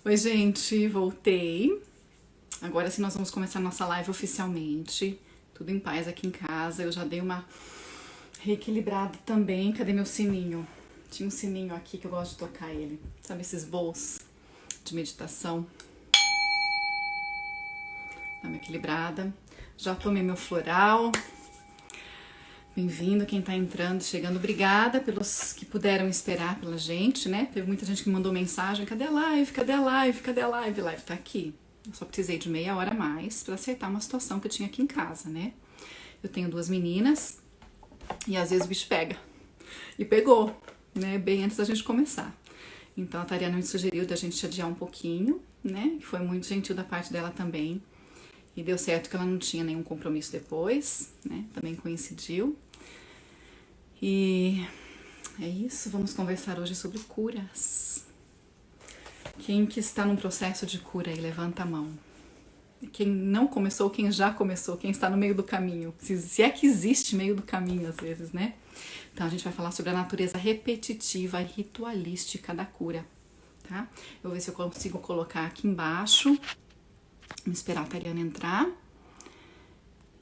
Oi, gente, voltei. Agora sim nós vamos começar nossa live oficialmente. Tudo em paz aqui em casa. Eu já dei uma reequilibrada também. Cadê meu sininho? Tinha um sininho aqui que eu gosto de tocar ele. Sabe esses bowls de meditação? Dá uma equilibrada. Já tomei meu floral. Bem-vindo quem tá entrando, chegando. Obrigada pelos que puderam esperar pela gente, né? Teve muita gente que mandou mensagem: cadê a live? Cadê a live? Cadê a live? A live tá aqui. Eu só precisei de meia hora a mais pra acertar uma situação que eu tinha aqui em casa, né? Eu tenho duas meninas e às vezes o bicho pega. E pegou, né? Bem antes da gente começar. Então a Tariana me sugeriu da gente adiar um pouquinho, né? Que foi muito gentil da parte dela também. E deu certo que ela não tinha nenhum compromisso depois, né? Também coincidiu. E é isso, vamos conversar hoje sobre curas. Quem que está num processo de cura aí, levanta a mão. Quem não começou, quem já começou, quem está no meio do caminho. Se é que existe meio do caminho às vezes, né? Então a gente vai falar sobre a natureza repetitiva e ritualística da cura, tá? Eu vou ver se eu consigo colocar aqui embaixo. Vamos esperar a Tariana entrar.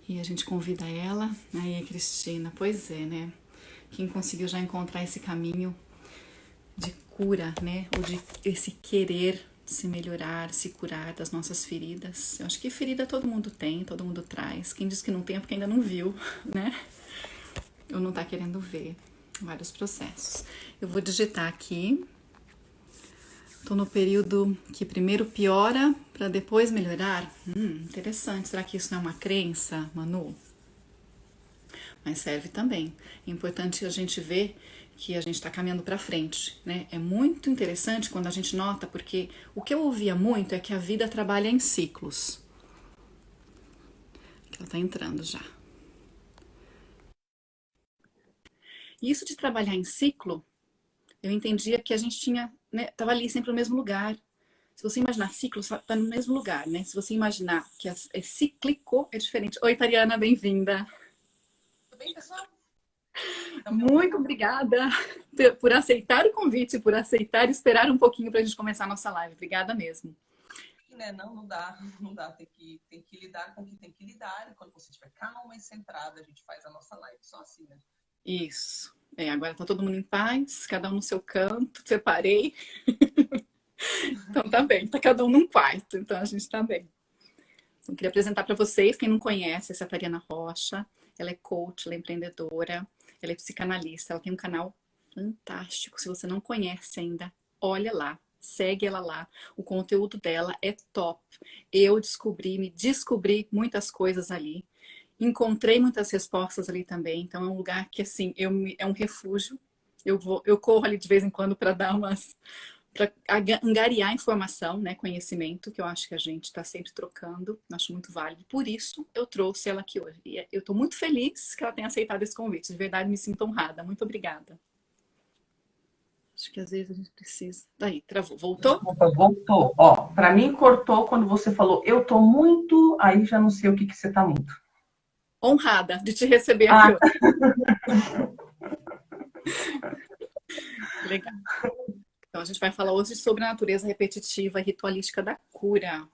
E a gente convida ela. Aí, Cristina, pois é, né? Quem conseguiu já encontrar esse caminho de cura, né? Ou de esse querer se melhorar, se curar das nossas feridas. Eu acho que ferida todo mundo tem, todo mundo traz. Quem diz que não tem é porque ainda não viu, né? Ou não tá querendo ver. Vários processos. Eu vou digitar aqui. Tô no período que primeiro piora para depois melhorar. Interessante. Será que isso não é uma crença, Manu? Mas serve também. É importante a gente ver que a gente está caminhando para frente, né? É muito interessante quando a gente nota, porque o que eu ouvia muito é que a vida trabalha em ciclos. Ela tá entrando já. E isso de trabalhar em ciclo, eu entendia que a gente tinha, né, tava ali sempre no mesmo lugar. Se você imaginar ciclo, tá no mesmo lugar, né? Se você imaginar que é cíclico, é diferente. Oi, Tariana, bem-vinda. Tudo bem, pessoal? Estão me Muito ouvindo? obrigada por aceitar o convite, por aceitar esperar um pouquinho para a gente começar a nossa live. Obrigada mesmo. Né? Não dá, não dá. Tem que lidar com o que tem que lidar. E quando você estiver calma e centrada, a gente faz a nossa live só assim, né? Isso. Agora tá todo mundo em paz, cada um no seu canto, separei. Então tá bem, tá cada um num quarto, então a gente tá bem. Então, queria apresentar para vocês, quem não conhece, essa é a Tariana Rocha. Ela é coach, ela é empreendedora, ela é psicanalista, ela tem um canal fantástico. Se você não conhece ainda, olha lá, segue ela lá. O conteúdo dela é top. Eu me descobri muitas coisas ali. Encontrei muitas respostas ali também. Então é um lugar que assim, é um refúgio. Eu corro ali de vez em quando para dar umas para angariar informação, né, conhecimento, que eu acho que a gente está sempre trocando, acho muito válido. Por isso, eu trouxe ela aqui hoje. E eu estou muito feliz que ela tenha aceitado esse convite. De verdade, me sinto honrada. Muito obrigada. Acho que às vezes a gente precisa. Daí, travou. Voltou? Opa, voltou. Ó, para mim cortou quando você falou eu tô muito, aí já não sei o que você tá muito. Honrada de te receber aqui Ah, hoje. Legal. Então, a gente vai falar hoje sobre a natureza repetitiva e ritualística da cura.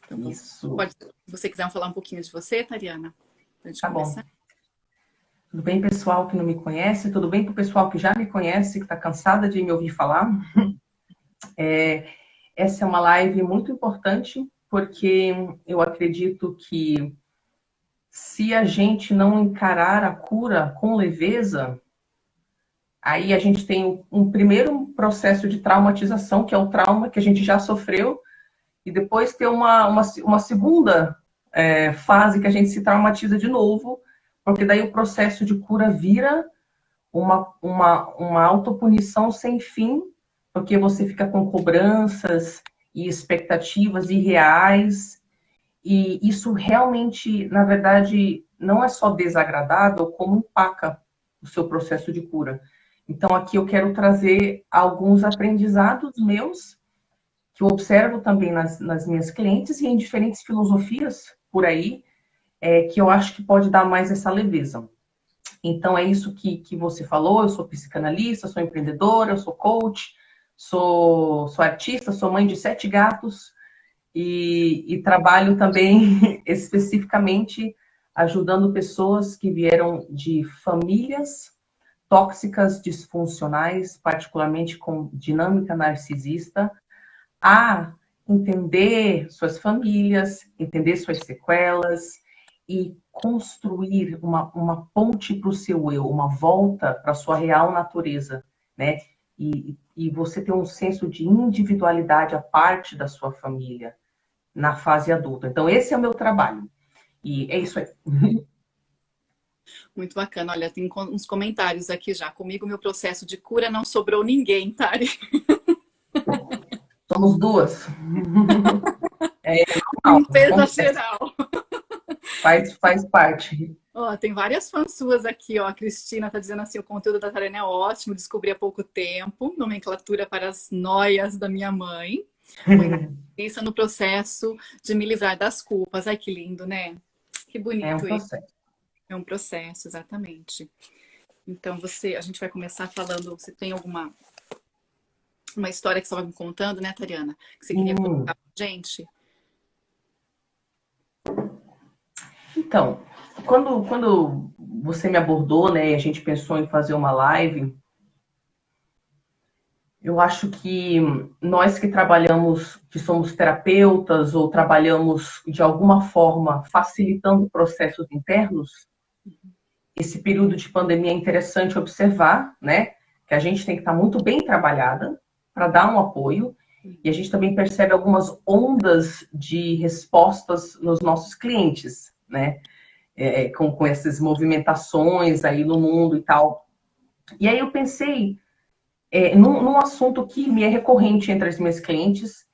Então, isso. pode, se você quiser falar um pouquinho de você, Tariana, para a gente Tá bom. começar. Tudo bem, pessoal que não me conhece? Tudo bem pro pessoal que já me conhece, que tá cansada de me ouvir falar? Essa é uma live muito importante, porque eu acredito que se a gente não encarar a cura com leveza, aí a gente tem um primeiro processo de traumatização, que é o trauma que a gente já sofreu, e depois tem uma segunda fase que a gente se traumatiza de novo, porque daí o processo de cura vira uma autopunição sem fim, porque você fica com cobranças e expectativas irreais, e isso realmente, na verdade, não é só desagradável, como empaca o seu processo de cura. Então, aqui eu quero trazer alguns aprendizados meus, que eu observo também nas minhas clientes e em diferentes filosofias por aí, que eu acho que pode dar mais essa leveza. Então, é isso que você falou, eu sou psicanalista, sou empreendedora, eu sou coach, sou artista, sou mãe de 7 gatos e trabalho também especificamente ajudando pessoas que vieram de famílias tóxicas, disfuncionais, particularmente com dinâmica narcisista, a entender suas famílias, entender suas sequelas e construir uma ponte para o seu eu, uma volta para a sua real natureza, né? E você ter um senso de individualidade à parte da sua família na fase adulta. Então, esse é o meu trabalho. E é isso aí. Muito bacana. Olha, tem uns comentários aqui já. Comigo, meu processo de cura não sobrou ninguém, Tari. Somos duas. É normal, Limpeza acontece. geral. Faz parte. Ó, tem várias fãs suas aqui, ó. A Cristina tá dizendo assim: o conteúdo da Tariana é ótimo, descobri há pouco tempo. Nomenclatura para as noias da minha mãe. Pensa no processo de me livrar das culpas. Ai, que lindo, né? Que É um bonito isso. processo. É um processo, exatamente. Então, a gente vai começar falando, você tem uma história que você estava me contando, né, Tariana? Que você queria colocar pra gente? Então, quando você me abordou, né, e a gente pensou em fazer uma live, eu acho que nós que trabalhamos, que somos terapeutas ou trabalhamos de alguma forma facilitando processos internos, esse período de pandemia é interessante observar, né, que a gente tem que estar muito bem trabalhada para dar um apoio, e a gente também percebe algumas ondas de respostas nos nossos clientes, né, com essas movimentações aí no mundo e tal. E aí eu pensei num assunto que me é recorrente entre as minhas clientes,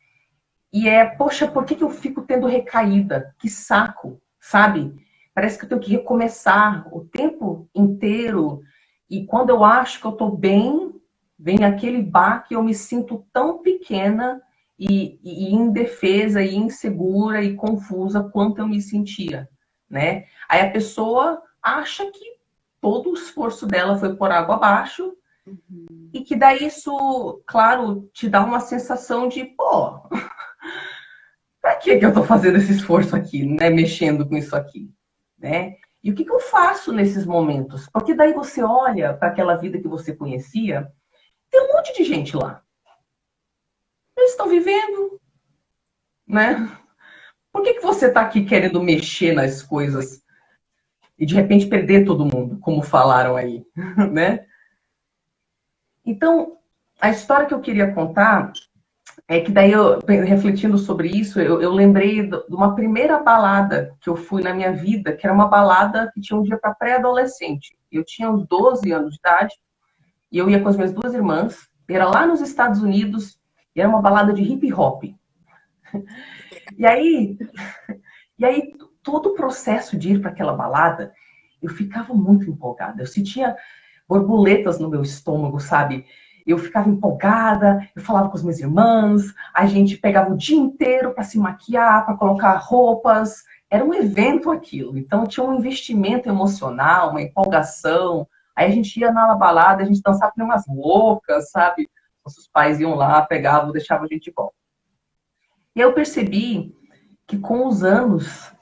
e poxa, por que eu fico tendo recaída? Que saco, sabe? Parece que eu tenho que recomeçar o tempo inteiro, e quando eu acho que eu tô bem, vem aquele baque, eu me sinto tão pequena e indefesa, e insegura, e confusa quanto eu me sentia, né? Aí a pessoa acha que todo o esforço dela foi por água abaixo, e que daí isso, claro, te dá uma sensação de, pô, pra que eu tô fazendo esse esforço aqui, né? Mexendo com isso aqui, né? E o que eu faço nesses momentos? Porque daí você olha para aquela vida que você conhecia, tem um monte de gente lá. Eles estão vivendo, né? Por que você tá aqui querendo mexer nas coisas e de repente perder todo mundo, como falaram aí, né? Então, a história que eu queria contar é que daí, refletindo sobre isso, eu lembrei de uma primeira balada que eu fui na minha vida, que era uma balada que tinha um dia para pré-adolescente. Eu tinha uns 12 anos de idade, e eu ia com as minhas 2 irmãs, era lá nos Estados Unidos, e era uma balada de hip hop. E aí, todo o processo de ir para aquela balada, eu ficava muito empolgada. Eu sentia borboletas no meu estômago, sabe? Eu ficava empolgada, eu falava com as minhas irmãs, a gente pegava o dia inteiro para se maquiar, para colocar roupas. Era um evento aquilo. Então tinha um investimento emocional, uma empolgação. Aí a gente ia na balada, a gente dançava com umas loucas, sabe? Nossos pais iam lá, pegavam, deixavam a gente igual. E eu percebi que com os anos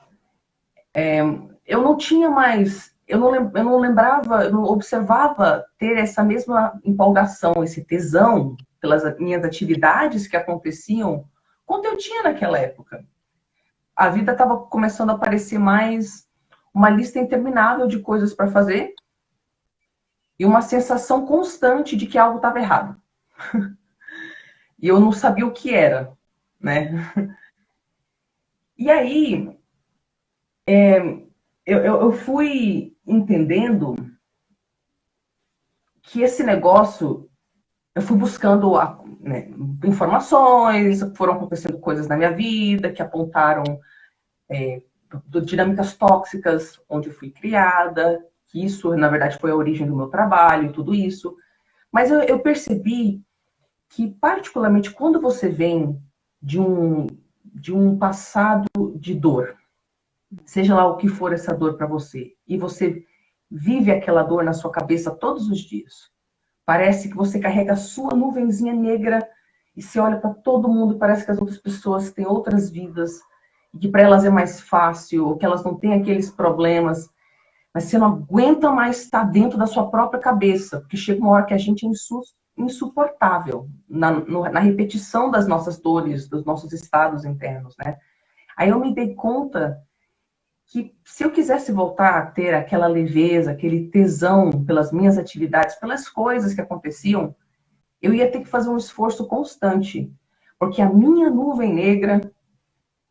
eu não tinha mais, eu não lembrava, eu não observava ter essa mesma empolgação, esse tesão pelas minhas atividades que aconteciam quando eu tinha naquela época. A vida estava começando a parecer mais uma lista interminável de coisas para fazer e uma sensação constante de que algo estava errado. E eu não sabia o que era, né? E aí, eu fui entendendo que esse negócio, eu fui buscando né, informações, foram acontecendo coisas na minha vida que apontaram dinâmicas tóxicas onde eu fui criada, que isso, na verdade, foi a origem do meu trabalho e tudo isso. Mas eu percebi que, particularmente, quando você vem de um passado de dor, seja lá o que for essa dor para você, e você vive aquela dor na sua cabeça todos os dias, parece que você carrega a sua nuvenzinha negra e você olha para todo mundo e parece que as outras pessoas têm outras vidas, e que para elas é mais fácil, ou que elas não têm aqueles problemas, mas você não aguenta mais estar dentro da sua própria cabeça, porque chega uma hora que a gente é insuportável na repetição das nossas dores, dos nossos estados internos, né? Aí eu me dei conta que se eu quisesse voltar a ter aquela leveza, aquele tesão pelas minhas atividades, pelas coisas que aconteciam, eu ia ter que fazer um esforço constante, porque a minha nuvem negra,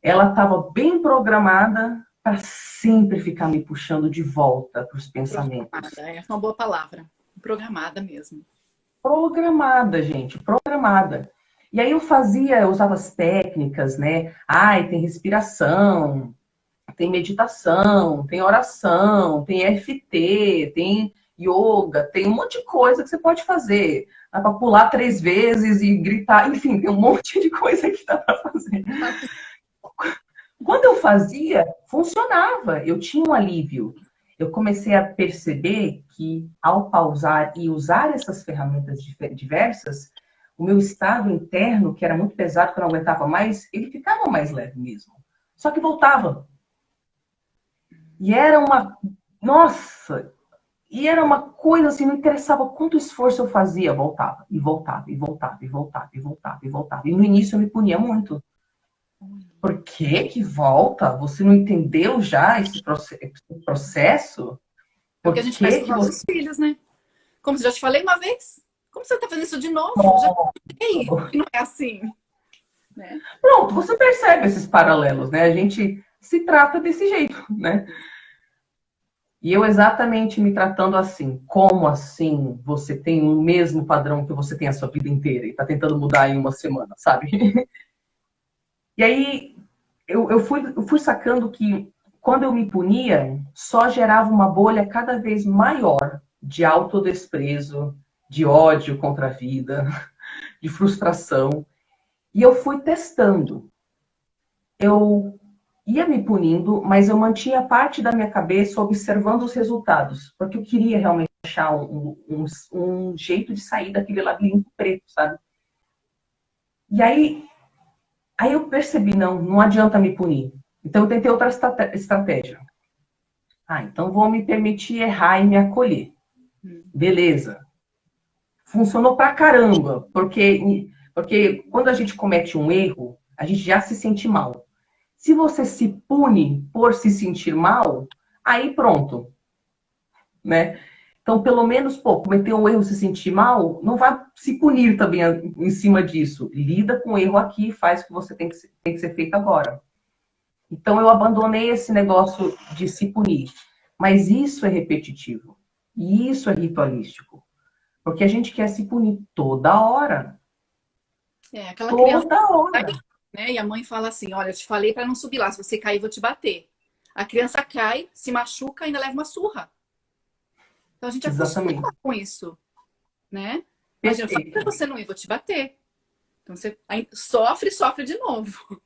ela estava bem programada para sempre ficar me puxando de volta para os pensamentos. Programada, essa é uma boa palavra. Programada mesmo. Programada, gente, programada. E aí eu usava as técnicas, né? Ai, tem respiração, tem meditação, tem oração, tem EFT, tem yoga, tem um monte de coisa que você pode fazer. Dá para pular 3 vezes e gritar, enfim, tem um monte de coisa que dá para fazer. Quando eu fazia, funcionava, eu tinha um alívio. Eu comecei a perceber que, ao pausar e usar essas ferramentas diversas, o meu estado interno, que era muito pesado, que eu não aguentava mais, ele ficava mais leve mesmo. Só que voltava. E era uma... Nossa! E era uma coisa assim, não interessava quanto esforço eu fazia, voltava, e voltava, e voltava, e voltava, e voltava, e voltava. E no início eu me punia muito. Por que que volta? Você não entendeu já esse processo? É o Por que a gente faz que com os que nossos você... filhos, né? Como já te falei uma vez. Como você tá fazendo isso de novo? Já falei que não é assim, né? Pronto, você percebe esses paralelos, né? A gente se trata desse jeito, né? E eu exatamente me tratando assim. Como assim você tem o mesmo padrão que você tem a sua vida inteira e tá tentando mudar em uma semana, sabe? E aí eu fui sacando que quando eu me punia, só gerava uma bolha cada vez maior de autodesprezo, de ódio contra a vida, de frustração. E eu fui testando. Eu ia me punindo, mas eu mantinha parte da minha cabeça observando os resultados, porque eu queria realmente achar um jeito de sair daquele labirinto preto, sabe? E aí eu percebi, não adianta me punir. Então eu tentei outra estratégia. Ah, então vou me permitir errar e me acolher. Beleza. Funcionou pra caramba, porque quando a gente comete um erro, a gente já se sente mal. Se você se pune por se sentir mal, aí pronto, né? Então, pelo menos, cometer um erro, se sentir mal, não vai se punir também em cima disso. Lida com o erro aqui e faz o que você tem que ser feito agora. Então, eu abandonei esse negócio de se punir. Mas isso é repetitivo. E isso é ritualístico. Porque a gente quer se punir toda hora. É, aquela criança Toda cai, hora. né? E a mãe fala assim: olha, eu te falei para não subir lá, se você cair, eu vou te bater. A criança cai, se machuca e ainda leva uma surra. Então a gente Exatamente. acostuma com isso, né? Imagina, eu falei pra Perfeito. você não ir, vou te bater. Então você aí sofre de novo,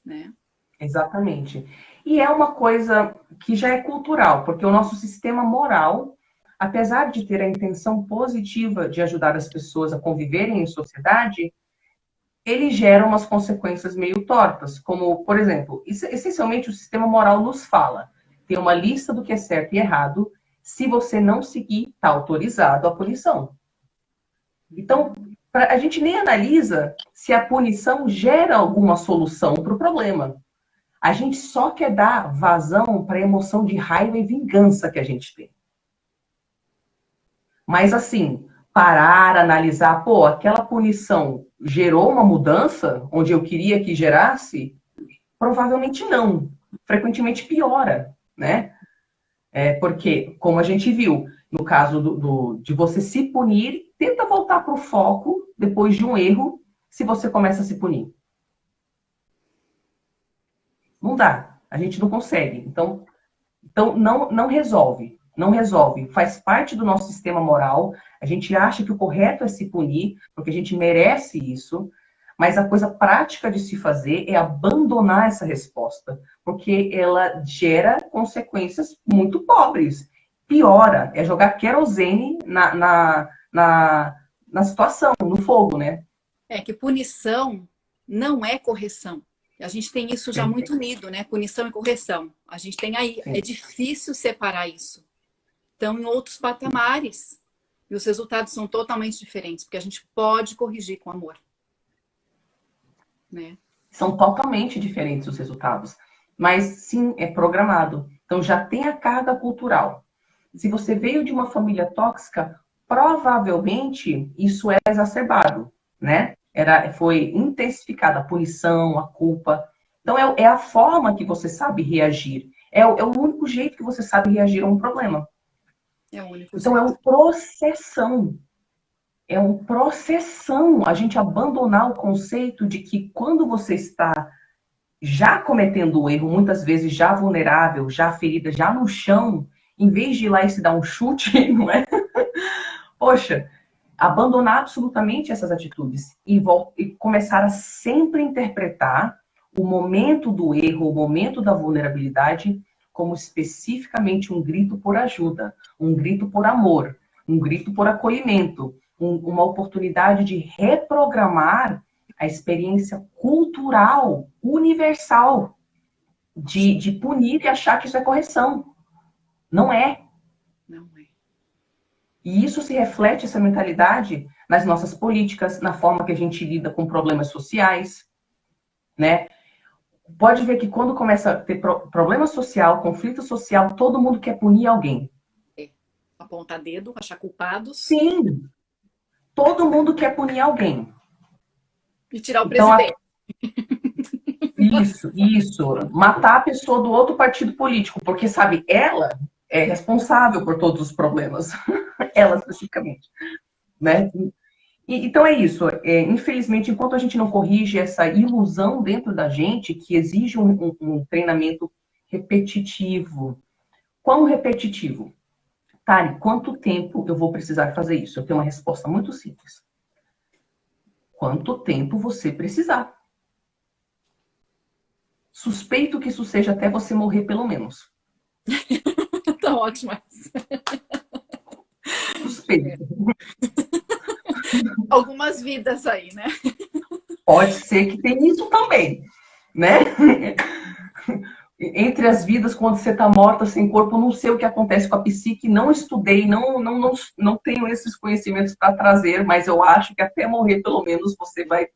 né? Exatamente. E é uma coisa que já é cultural, porque o nosso sistema moral, apesar de ter a intenção positiva de ajudar as pessoas a conviverem em sociedade, ele gera umas consequências meio tortas, como, por exemplo, essencialmente o sistema moral nos fala, tem uma lista do que é certo e errado, se você não seguir, está autorizado a punição. Então, a gente nem analisa se a punição gera alguma solução para o problema. A gente só quer dar vazão para a emoção de raiva e vingança que a gente tem. Mas, assim, parar, analisar, aquela punição gerou uma mudança onde eu queria que gerasse? Provavelmente não. Frequentemente piora, né? Porque, como a gente viu, no caso de você se punir, tenta voltar para o foco depois de um erro, se você começa a se punir. Não dá. A gente não consegue. Então não resolve. Não resolve. Faz parte do nosso sistema moral. A gente acha que o correto é se punir, porque a gente merece isso. Mas a coisa prática de se fazer é abandonar essa resposta, porque ela gera consequências muito pobres. Piora, é jogar querosene na situação, no fogo, né? É que punição não é correção. A gente tem isso já muito unido, né? Punição e correção. A gente tem aí, é Sim. difícil separar isso. Estão em outros patamares. E os resultados são totalmente diferentes, porque a gente pode corrigir com amor. Né? São totalmente diferentes os resultados. Mas sim, é programado. Então já tem a carga cultural. Se você veio de uma família tóxica, provavelmente isso é exacerbado, né? Foi intensificada a punição, a culpa. Então é a forma que você sabe reagir. É o único jeito que você sabe reagir a um problema. É o único Então é jeito. um processão. É um processão a gente abandonar o conceito de que quando você está já cometendo o erro, muitas vezes já vulnerável, já ferida, já no chão, em vez de ir lá e se dar um chute, não é? Poxa, abandonar absolutamente essas atitudes e começar a sempre interpretar o momento do erro, o momento da vulnerabilidade, como especificamente um grito por ajuda, um grito por amor, um grito por acolhimento, uma oportunidade de reprogramar a experiência cultural universal de punir e achar que isso é correção. Não é. Não é. E isso se reflete, essa mentalidade, nas nossas políticas, na forma que a gente lida com problemas sociais, né? Pode ver que quando começa a ter problema social, conflito social, todo mundo quer punir alguém. É. Apontar dedo, achar culpados. Sim, todo mundo quer punir alguém. E tirar o Então, presidente. isso. Matar a pessoa do outro partido político, porque, sabe, ela é responsável por todos os problemas. Ela, especificamente. Né? Então é isso. Infelizmente, enquanto a gente não corrige essa ilusão dentro da gente, que exige um treinamento repetitivo. Quão repetitivo? Tari, quanto tempo eu vou precisar fazer isso? Eu tenho uma resposta muito simples. Quanto tempo você precisar? Suspeito que isso seja até você morrer, pelo menos. Tá ótimo. Suspeito. Algumas vidas aí, né? Pode ser que tenha isso também, né? Entre as vidas, quando você está morta, sem corpo, não sei o que acontece com a psique, não estudei, não tenho esses conhecimentos para trazer, mas eu acho que até morrer, pelo menos, você vai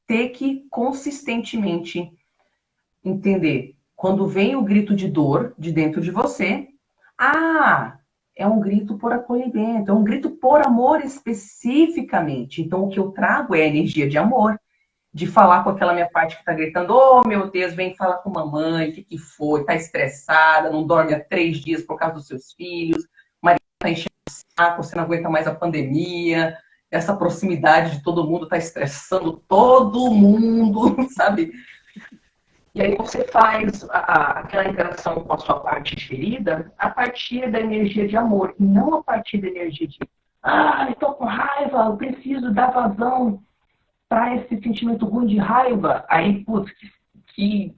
ter que consistentemente entender. Quando vem o grito de dor de dentro de você, é um grito por acolhimento, é um grito por amor especificamente. Então, o que eu trago é a energia de amor, de falar com aquela minha parte que está gritando, oh, meu Deus, vem falar com mamãe, o que foi? Está estressada, não dorme há 3 dias por causa dos seus filhos, Maria está enchendo o saco, você não aguenta mais a pandemia, essa proximidade de todo mundo está estressando todo mundo, sabe? E aí você faz aquela interação com a sua parte ferida a partir da energia de amor, e não a partir da energia de estou com raiva, eu preciso dar vazão para esse sentimento ruim de raiva. Aí, putz, que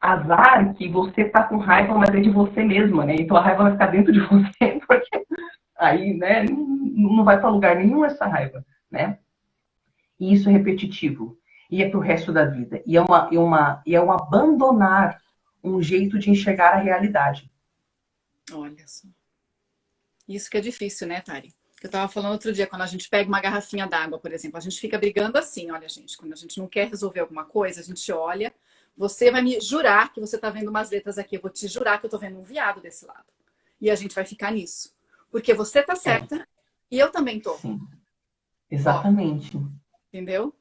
azar que você tá com raiva, mas é de você mesma, né? Então a raiva vai ficar dentro de você, porque aí, né, não vai para lugar nenhum essa raiva, né? E isso é repetitivo. E é pro resto da vida. E é um abandonar um jeito de enxergar a realidade. Olha só. Isso que é difícil, né, Tari? Eu estava falando outro dia, quando a gente pega uma garrafinha d'água, por exemplo, a gente fica brigando assim, olha, gente, quando a gente não quer resolver alguma coisa, a gente olha, você vai me jurar que você está vendo umas letras aqui, eu vou te jurar que eu estou vendo um viado desse lado. E a gente vai ficar nisso. Porque você tá certa e eu também tô. Sim. Exatamente. Ó, entendeu?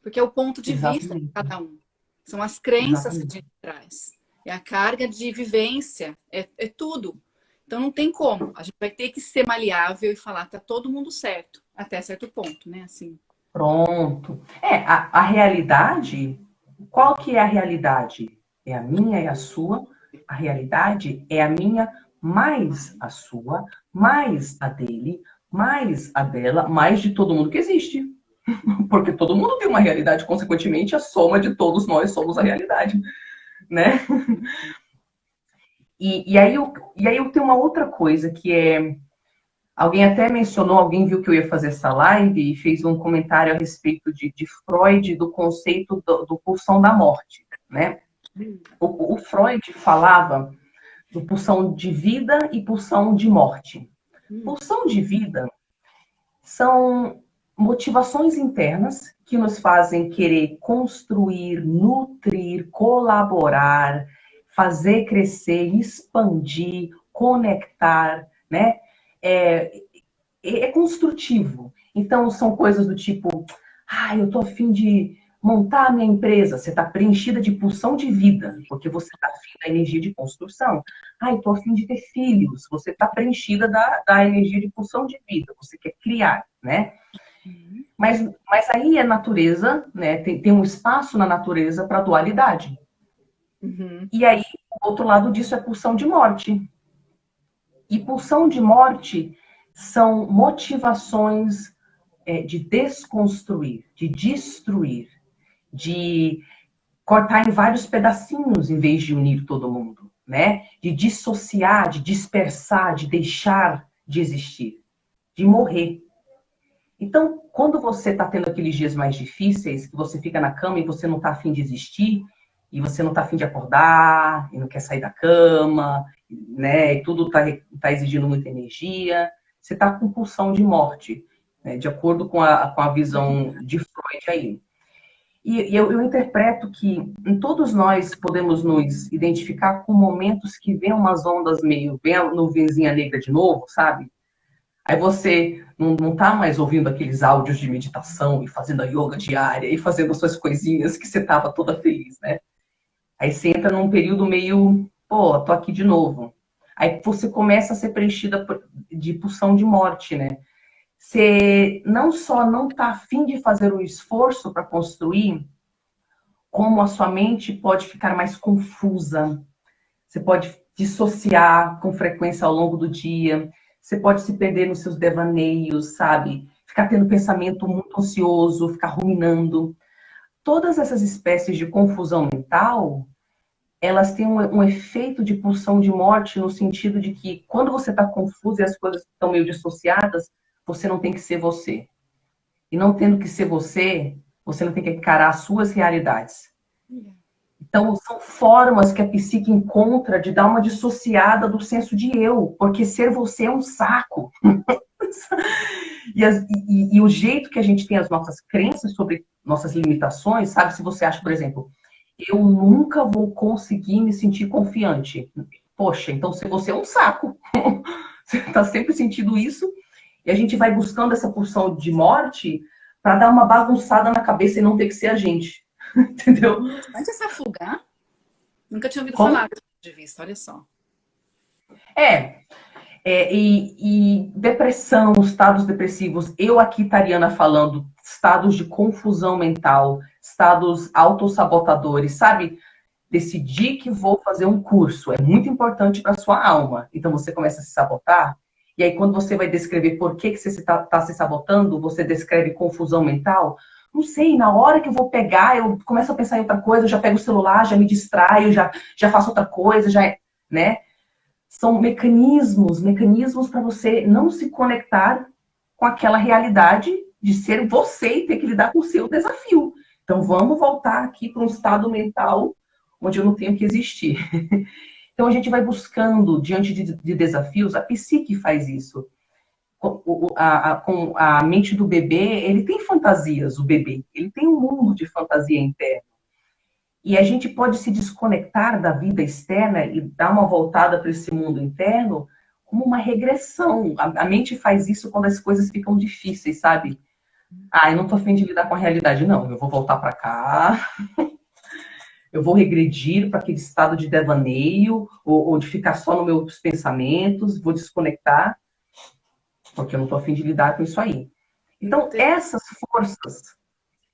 Porque é o ponto de vista de cada um. São as crenças que a gente traz. É a carga de vivência, é tudo. Então não tem como. A gente vai ter que ser maleável e falar, tá todo mundo certo, até certo ponto, né? Assim. Pronto. A realidade, qual que é a realidade? É a minha e a sua. A realidade é a minha mais a sua, mais a dele, mais a dela, mais de todo mundo que existe. Porque todo mundo tem uma realidade, consequentemente, a soma de todos nós somos a realidade, né? E aí eu tenho uma outra coisa que é Alguém até mencionou, alguém viu que eu ia fazer essa live e fez um comentário a respeito de Freud, do conceito do pulsão da morte, né? O Freud falava do pulsão de vida e pulsão de morte. Pulsão de vida são motivações internas que nos fazem querer construir, nutrir, colaborar, fazer crescer, expandir, conectar, né? É construtivo. Então, são coisas do tipo, eu tô a fim de montar a minha empresa. Você está preenchida de pulsão de vida, porque você está afim da energia de construção. Eu tô a fim de ter filhos. Você está preenchida da energia de pulsão de vida. Você quer criar, né? Mas aí é natureza, né? Tem um espaço na natureza para dualidade. E aí, o outro lado disso é pulsão de morte. E pulsão de morte são motivações de desconstruir, de destruir, de cortar em vários pedacinhos em vez de unir todo mundo, né? De dissociar, de dispersar, de deixar de existir, de morrer. Então, quando você está tendo aqueles dias mais difíceis, que você fica na cama e você não está afim de existir, e você não está afim de acordar, e não quer sair da cama, né? E tudo está exigindo muita energia, você está com pulsão de morte, né? De acordo com a visão de Freud aí. E eu interpreto que todos nós podemos nos identificar com momentos que vem umas ondas meio, vem a nuvenzinha negra de novo, sabe? Aí você não tá mais ouvindo aqueles áudios de meditação e fazendo a yoga diária e fazendo as suas coisinhas que você tava toda feliz, né? Aí você entra num período meio, tô aqui de novo. Aí você começa a ser preenchida de pulsão de morte, né? Você não só não tá afim de fazer o esforço para construir, como a sua mente pode ficar mais confusa. Você pode dissociar com frequência ao longo do dia. Você pode se perder nos seus devaneios, sabe? Ficar tendo pensamento muito ansioso, ficar ruminando. Todas essas espécies de confusão mental, elas têm um efeito de pulsão de morte no sentido de que quando você está confuso e as coisas estão meio dissociadas, você não tem que ser você. E não tendo que ser você, você não tem que encarar as suas realidades. Então, são formas que a psique encontra de dar uma dissociada do senso de eu, porque ser você é um saco. E o jeito que a gente tem as nossas crenças sobre nossas limitações, sabe? Se você acha, por exemplo, eu nunca vou conseguir me sentir confiante. Poxa, então se você é um saco. Você está sempre sentindo isso, e a gente vai buscando essa pulsão de morte para dar uma bagunçada na cabeça e não ter que ser a gente. Entendeu? Antes de se afogar, nunca tinha ouvido Como? falar desse ponto de vista, olha só. E depressão, estados depressivos, eu aqui, Tariana, falando estados de confusão mental, estados autossabotadores, sabe? Decidi que vou fazer um curso, é muito importante para sua alma. Então você começa a se sabotar, e aí quando você vai descrever por que você está se sabotando, você descreve confusão mental. Não sei, na hora que eu vou pegar, eu começo a pensar em outra coisa, eu já pego o celular, já me distraio, já faço outra coisa, né? São mecanismos para você não se conectar com aquela realidade de ser você e ter que lidar com o seu desafio. Então, vamos voltar aqui para um estado mental onde eu não tenho que existir. Então, a gente vai buscando, diante de desafios, a psique faz isso. Com a mente do bebê, ele tem fantasias, o bebê. Ele tem um mundo de fantasia interna. E a gente pode se desconectar da vida externa e dar uma voltada para esse mundo interno como uma regressão. A mente faz isso quando as coisas ficam difíceis, sabe? Eu não tô afim de lidar com a realidade, não. Eu vou voltar para cá, eu vou regredir para aquele estado de devaneio, ou de ficar só nos meus pensamentos, vou desconectar, porque eu não tô afim de lidar com isso aí. Então, essas forças...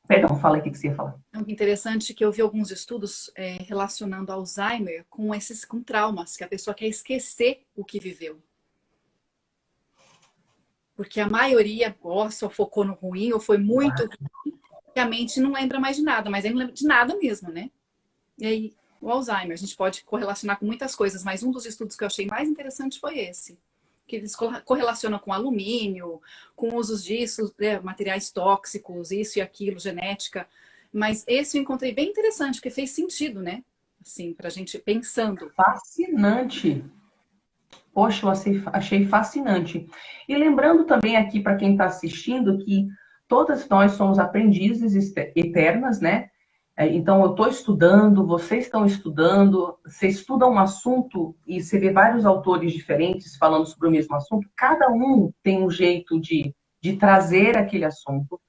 Perdão, fala aí o que você ia falar. É interessante que eu vi alguns estudos relacionando Alzheimer com traumas, que a pessoa quer esquecer o que viveu. Porque a maioria só focou no ruim, ou foi muito ruim, que a mente não lembra mais de nada, mas aí não lembra de nada mesmo, né? E aí, o Alzheimer, a gente pode correlacionar com muitas coisas, mas um dos estudos que eu achei mais interessante foi esse. que eles correlacionam com alumínio, com usos disso, né, materiais tóxicos, isso e aquilo, genética. Mas esse eu encontrei bem interessante, porque fez sentido, né? Assim, pra gente pensando. Fascinante. Poxa, eu achei fascinante. E lembrando também aqui para quem está assistindo que todas nós somos aprendizes eternas, né? Então, eu estou estudando, vocês estão estudando, você estuda um assunto e você vê vários autores diferentes falando sobre o mesmo assunto, cada um tem um jeito de trazer aquele assunto.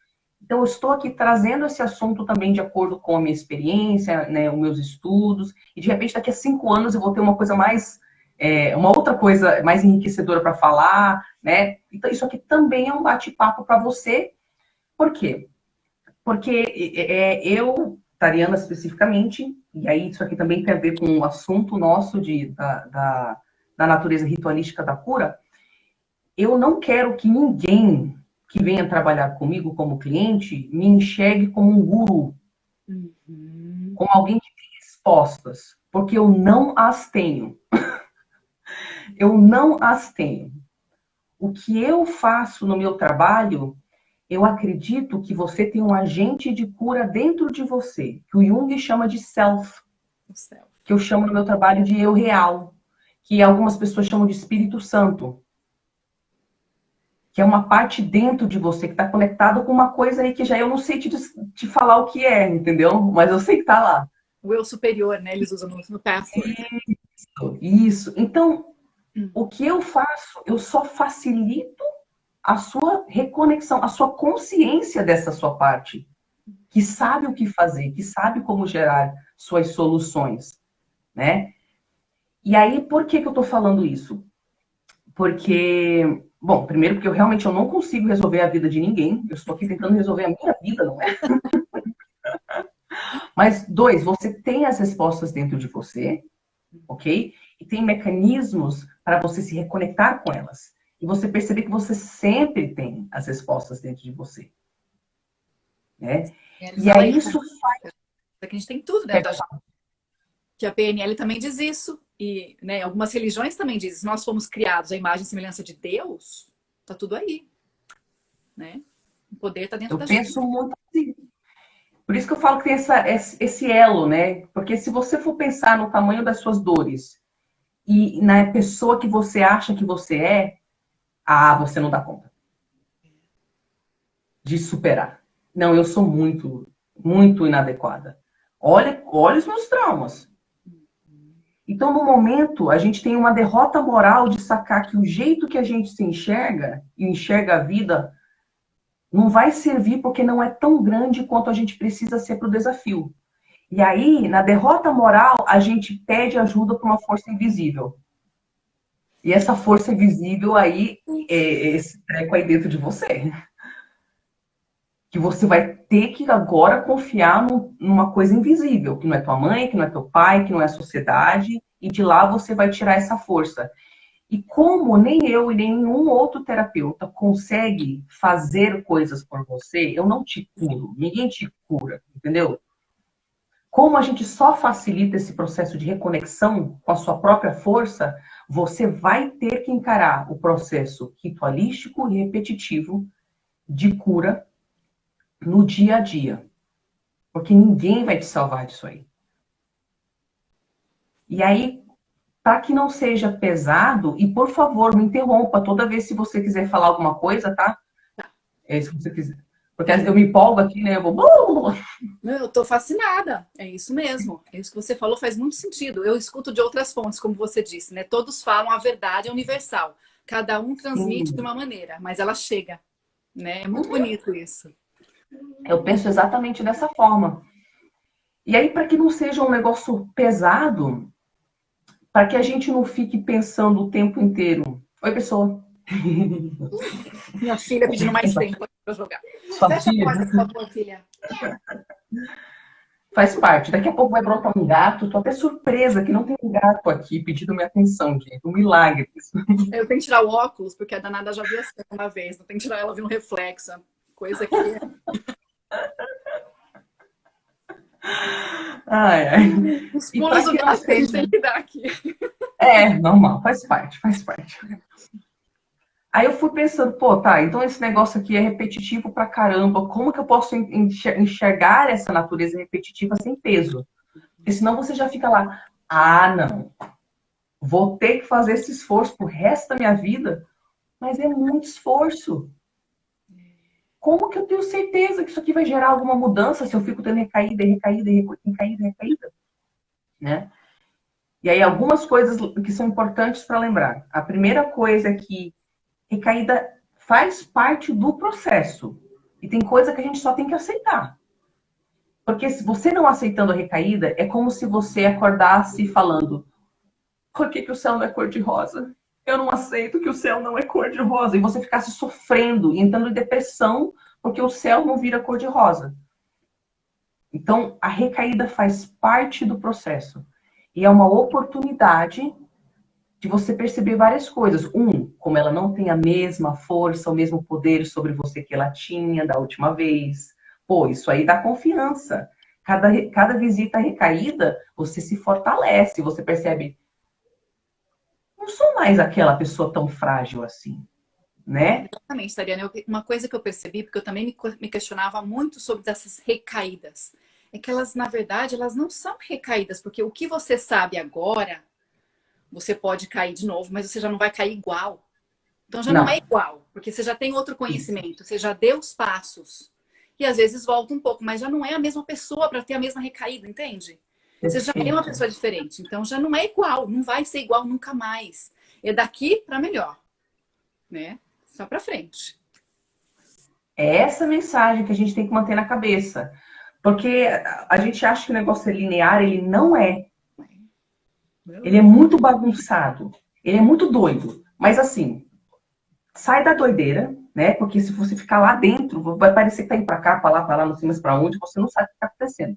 Então, eu estou aqui trazendo esse assunto também de acordo com a minha experiência, né, os meus estudos, e de repente daqui a 5 anos eu vou ter uma coisa mais, uma outra coisa mais enriquecedora para falar, né? Então, isso aqui também é um bate-papo para você. Por quê? Porque eu, Tariana especificamente, e aí isso aqui também tem a ver com o assunto nosso da natureza ritualística da cura, eu não quero que ninguém que venha trabalhar comigo como cliente me enxergue como um guru, como alguém que tem respostas, porque eu não as tenho. Eu não as tenho. O que eu faço no meu trabalho, eu acredito que você tem um agente de cura dentro de você, que o Jung chama de self, que eu chamo no meu trabalho de eu real, que algumas pessoas chamam de Espírito Santo, que é uma parte dentro de você, que está conectado com uma coisa aí que já eu não sei te falar o que é, entendeu? Mas eu sei que está lá. O eu superior, né? Eles usam no password. Isso. Então, o que eu faço? Eu só facilito a sua reconexão, a sua consciência dessa sua parte, que sabe o que fazer, que sabe como gerar suas soluções, né? E aí, por que eu estou falando isso? Porque, bom, primeiro porque eu não consigo resolver a vida de ninguém, eu estou aqui tentando resolver a minha vida, não é? Mas, 2, você tem as respostas dentro de você, ok? E tem mecanismos para você se reconectar com elas. E você perceber que você sempre tem as respostas dentro de você. Né? E aí isso faz... Que a gente tem tudo dentro da gente. Que a PNL também diz isso. E, né, algumas religiões também dizem. Se nós fomos criados à imagem e semelhança de Deus, tá tudo aí. Né? O poder está dentro da gente. Eu penso muito assim. Por isso que eu falo que tem esse elo, né? Porque se você for pensar no tamanho das suas dores e na pessoa que você acha que você é, você não dá conta de superar. Não, eu sou muito, muito inadequada. Olha os meus traumas. Então, no momento, a gente tem uma derrota moral de sacar que o jeito que a gente se enxerga, e enxerga a vida, não vai servir porque não é tão grande quanto a gente precisa ser para o desafio. E aí, na derrota moral, a gente pede ajuda para uma força invisível. E essa força invisível aí, é esse treco aí dentro de você. Que você vai ter que agora confiar numa coisa invisível, que não é tua mãe, que não é teu pai, que não é a sociedade, e de lá você vai tirar essa força. E como nem eu e nenhum outro terapeuta consegue fazer coisas por você, eu não te curo, ninguém te cura, entendeu? Como a gente só facilita esse processo de reconexão com a sua própria força, você vai ter que encarar o processo ritualístico e repetitivo de cura no dia a dia. Porque ninguém vai te salvar disso aí. E aí, para que não seja pesado, e por favor, me interrompa toda vez se você quiser falar alguma coisa, tá? Se você quiser. Porque eu me empolgo aqui, né? Eu vou... Eu tô fascinada. É isso mesmo. É isso que você falou, faz muito sentido. Eu escuto de outras fontes, como você disse, né? Todos falam a verdade é universal. Cada um transmite de uma maneira, mas ela chega, né? É muito bonito isso. Eu penso exatamente dessa forma. E aí, para que não seja um negócio pesado, para que a gente não fique pensando o tempo inteiro. Oi, pessoa. Minha filha pedindo mais tempo para jogar. Sua Fecha filha? a porta, por favor, filha. Faz parte. Daqui a pouco vai brotar um gato. Tô até surpresa que não tem um gato aqui pedindo minha atenção, gente. Um milagre. Eu tenho que tirar o óculos, porque a danada já viu assim uma vez. Não tem que tirar ela, viu um reflexo. Coisa que... Ai, ai. Os pulos do gato que a gente tem que dar aqui. Normal. Faz parte. Aí eu fui pensando, pô, tá, então esse negócio aqui é repetitivo pra caramba, como que eu posso enxergar essa natureza repetitiva sem peso? Porque senão você já fica lá, ah, não, vou ter que fazer esse esforço pro resto da minha vida, mas é muito esforço. Como que eu tenho certeza que isso aqui vai gerar alguma mudança se eu fico tendo recaída, recaída, recaída, recaída, né? E aí algumas coisas que são importantes para lembrar. A primeira coisa é que recaída faz parte do processo. E tem coisa que a gente só tem que aceitar. Porque se você não aceitando a recaída, é como se você acordasse falando: por que o céu não é cor-de-rosa? Eu não aceito que o céu não é cor-de-rosa. E você ficasse sofrendo e entrando em depressão porque o céu não vira cor-de-rosa. Então, a recaída faz parte do processo. E é uma oportunidade de você perceber várias coisas. Como ela não tem a mesma força, o mesmo poder sobre você que ela tinha da última vez. Pô, isso aí dá confiança. Cada visita recaída, você se fortalece, você percebe, não sou mais aquela pessoa tão frágil assim, né? Exatamente, Tariana. Uma coisa que eu percebi, porque eu também me questionava muito sobre essas recaídas, é que elas, na verdade, elas não são recaídas, porque o que você sabe agora, você pode cair de novo, mas você já não vai cair igual. Então já não é Não, igual, porque você já tem outro isso. conhecimento, você já deu os passos. E às vezes volta um pouco, mas já não é a mesma pessoa para ter a mesma recaída, entende? Você já é uma Perfeito. pessoa diferente, então já não é igual, não vai ser igual nunca mais. É daqui para melhor, né? Só para frente. É essa mensagem que a gente tem que manter na cabeça. Porque a gente acha que o negócio é linear, ele não é. Ele é muito bagunçado. Ele é muito doido. Mas assim, sai da doideira, né? Porque se você ficar lá dentro, vai parecer que tá indo pra lá, não sei mais pra onde, você não sabe o que tá acontecendo.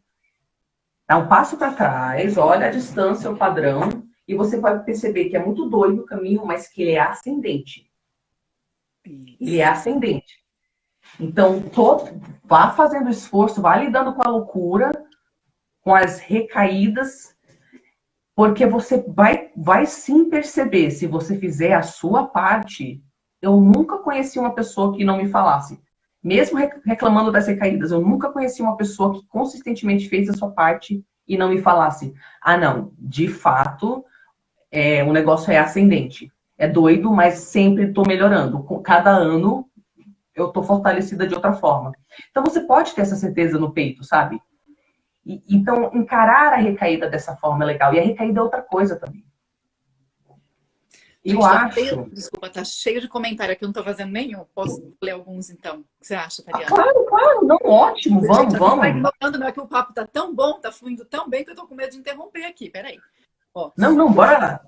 Dá um passo para trás, olha a distância, o padrão, e você vai perceber que é muito doido o caminho, mas que ele é ascendente. Ele é Isso. ascendente. Então, vá fazendo esforço, vá lidando com a loucura, com as recaídas, porque você vai sim perceber, se você fizer a sua parte. Eu nunca conheci uma pessoa que não me falasse. Mesmo reclamando das recaídas, eu nunca conheci uma pessoa que consistentemente fez a sua parte e não me falasse: ah, não, de fato, o negócio é ascendente. É doido, mas sempre estou melhorando. Cada ano eu estou fortalecida de outra forma. Então você pode ter essa certeza no peito, sabe? Então, encarar a recaída dessa forma é legal. E a recaída é outra coisa também. Eu Gente, acho. desculpa, tá cheio de comentário aqui, eu não tô fazendo nenhum. Posso ler alguns então? O que você acha, Ah, Tariana? claro, claro, não, ótimo, Gente, vamos, a gente vai vamos. ignorando, não é que o papo tá tão bom, tá fluindo tão bem que eu tô com medo de interromper aqui. Peraí. Ó, Não, não, bora lá.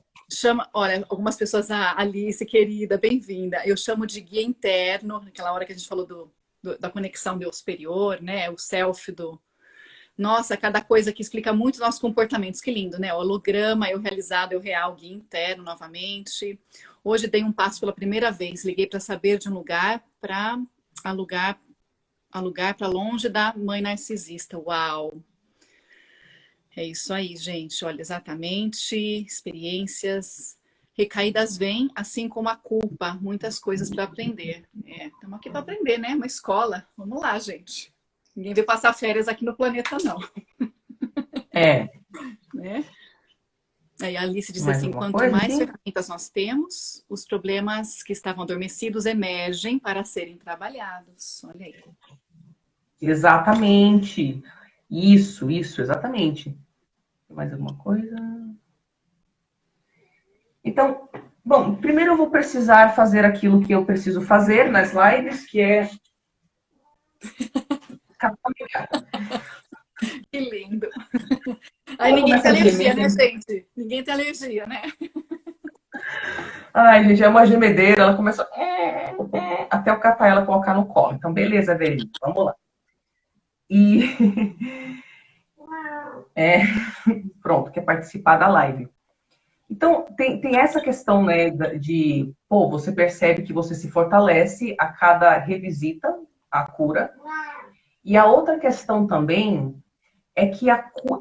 olha, algumas pessoas, Alice, querida, bem-vinda. Eu chamo de guia interno, naquela hora que a gente falou da conexão do eu superior, né? O self do. Nossa, cada coisa que explica muito nossos comportamentos. Que lindo, né? O holograma, eu realizado, eu real, guia interno novamente. Hoje dei um passo pela primeira vez. Liguei para saber de um lugar para alugar para longe da mãe narcisista. Uau! É isso aí, gente. Olha, exatamente. Experiências. Recaídas vêm, assim como a culpa. Muitas coisas para aprender. Estamos aqui para aprender, né? Uma escola. Vamos lá, gente. Ninguém veio passar férias aqui no planeta, não. É, Né? Aí a Alice diz mais assim: alguma quanto coisa mais aqui? ferramentas nós temos, os problemas que estavam adormecidos emergem para serem trabalhados. Olha aí. Exatamente. Isso, exatamente. Mais alguma coisa? Então, bom, primeiro eu vou precisar fazer aquilo que eu preciso fazer nas lives, que é Que lindo. Aí ela ninguém começa tem a alergia, gemer. né, gente? Ninguém tem alergia, né? Ai, gente, é uma gemedeira, ela começa até eu catar ela e colocar no colo. Então, beleza, velho, vamos lá. E pronto, quer participar da live. Então, tem essa questão, né, pô, você percebe que você se fortalece a cada revisita à cura. E a outra questão também é que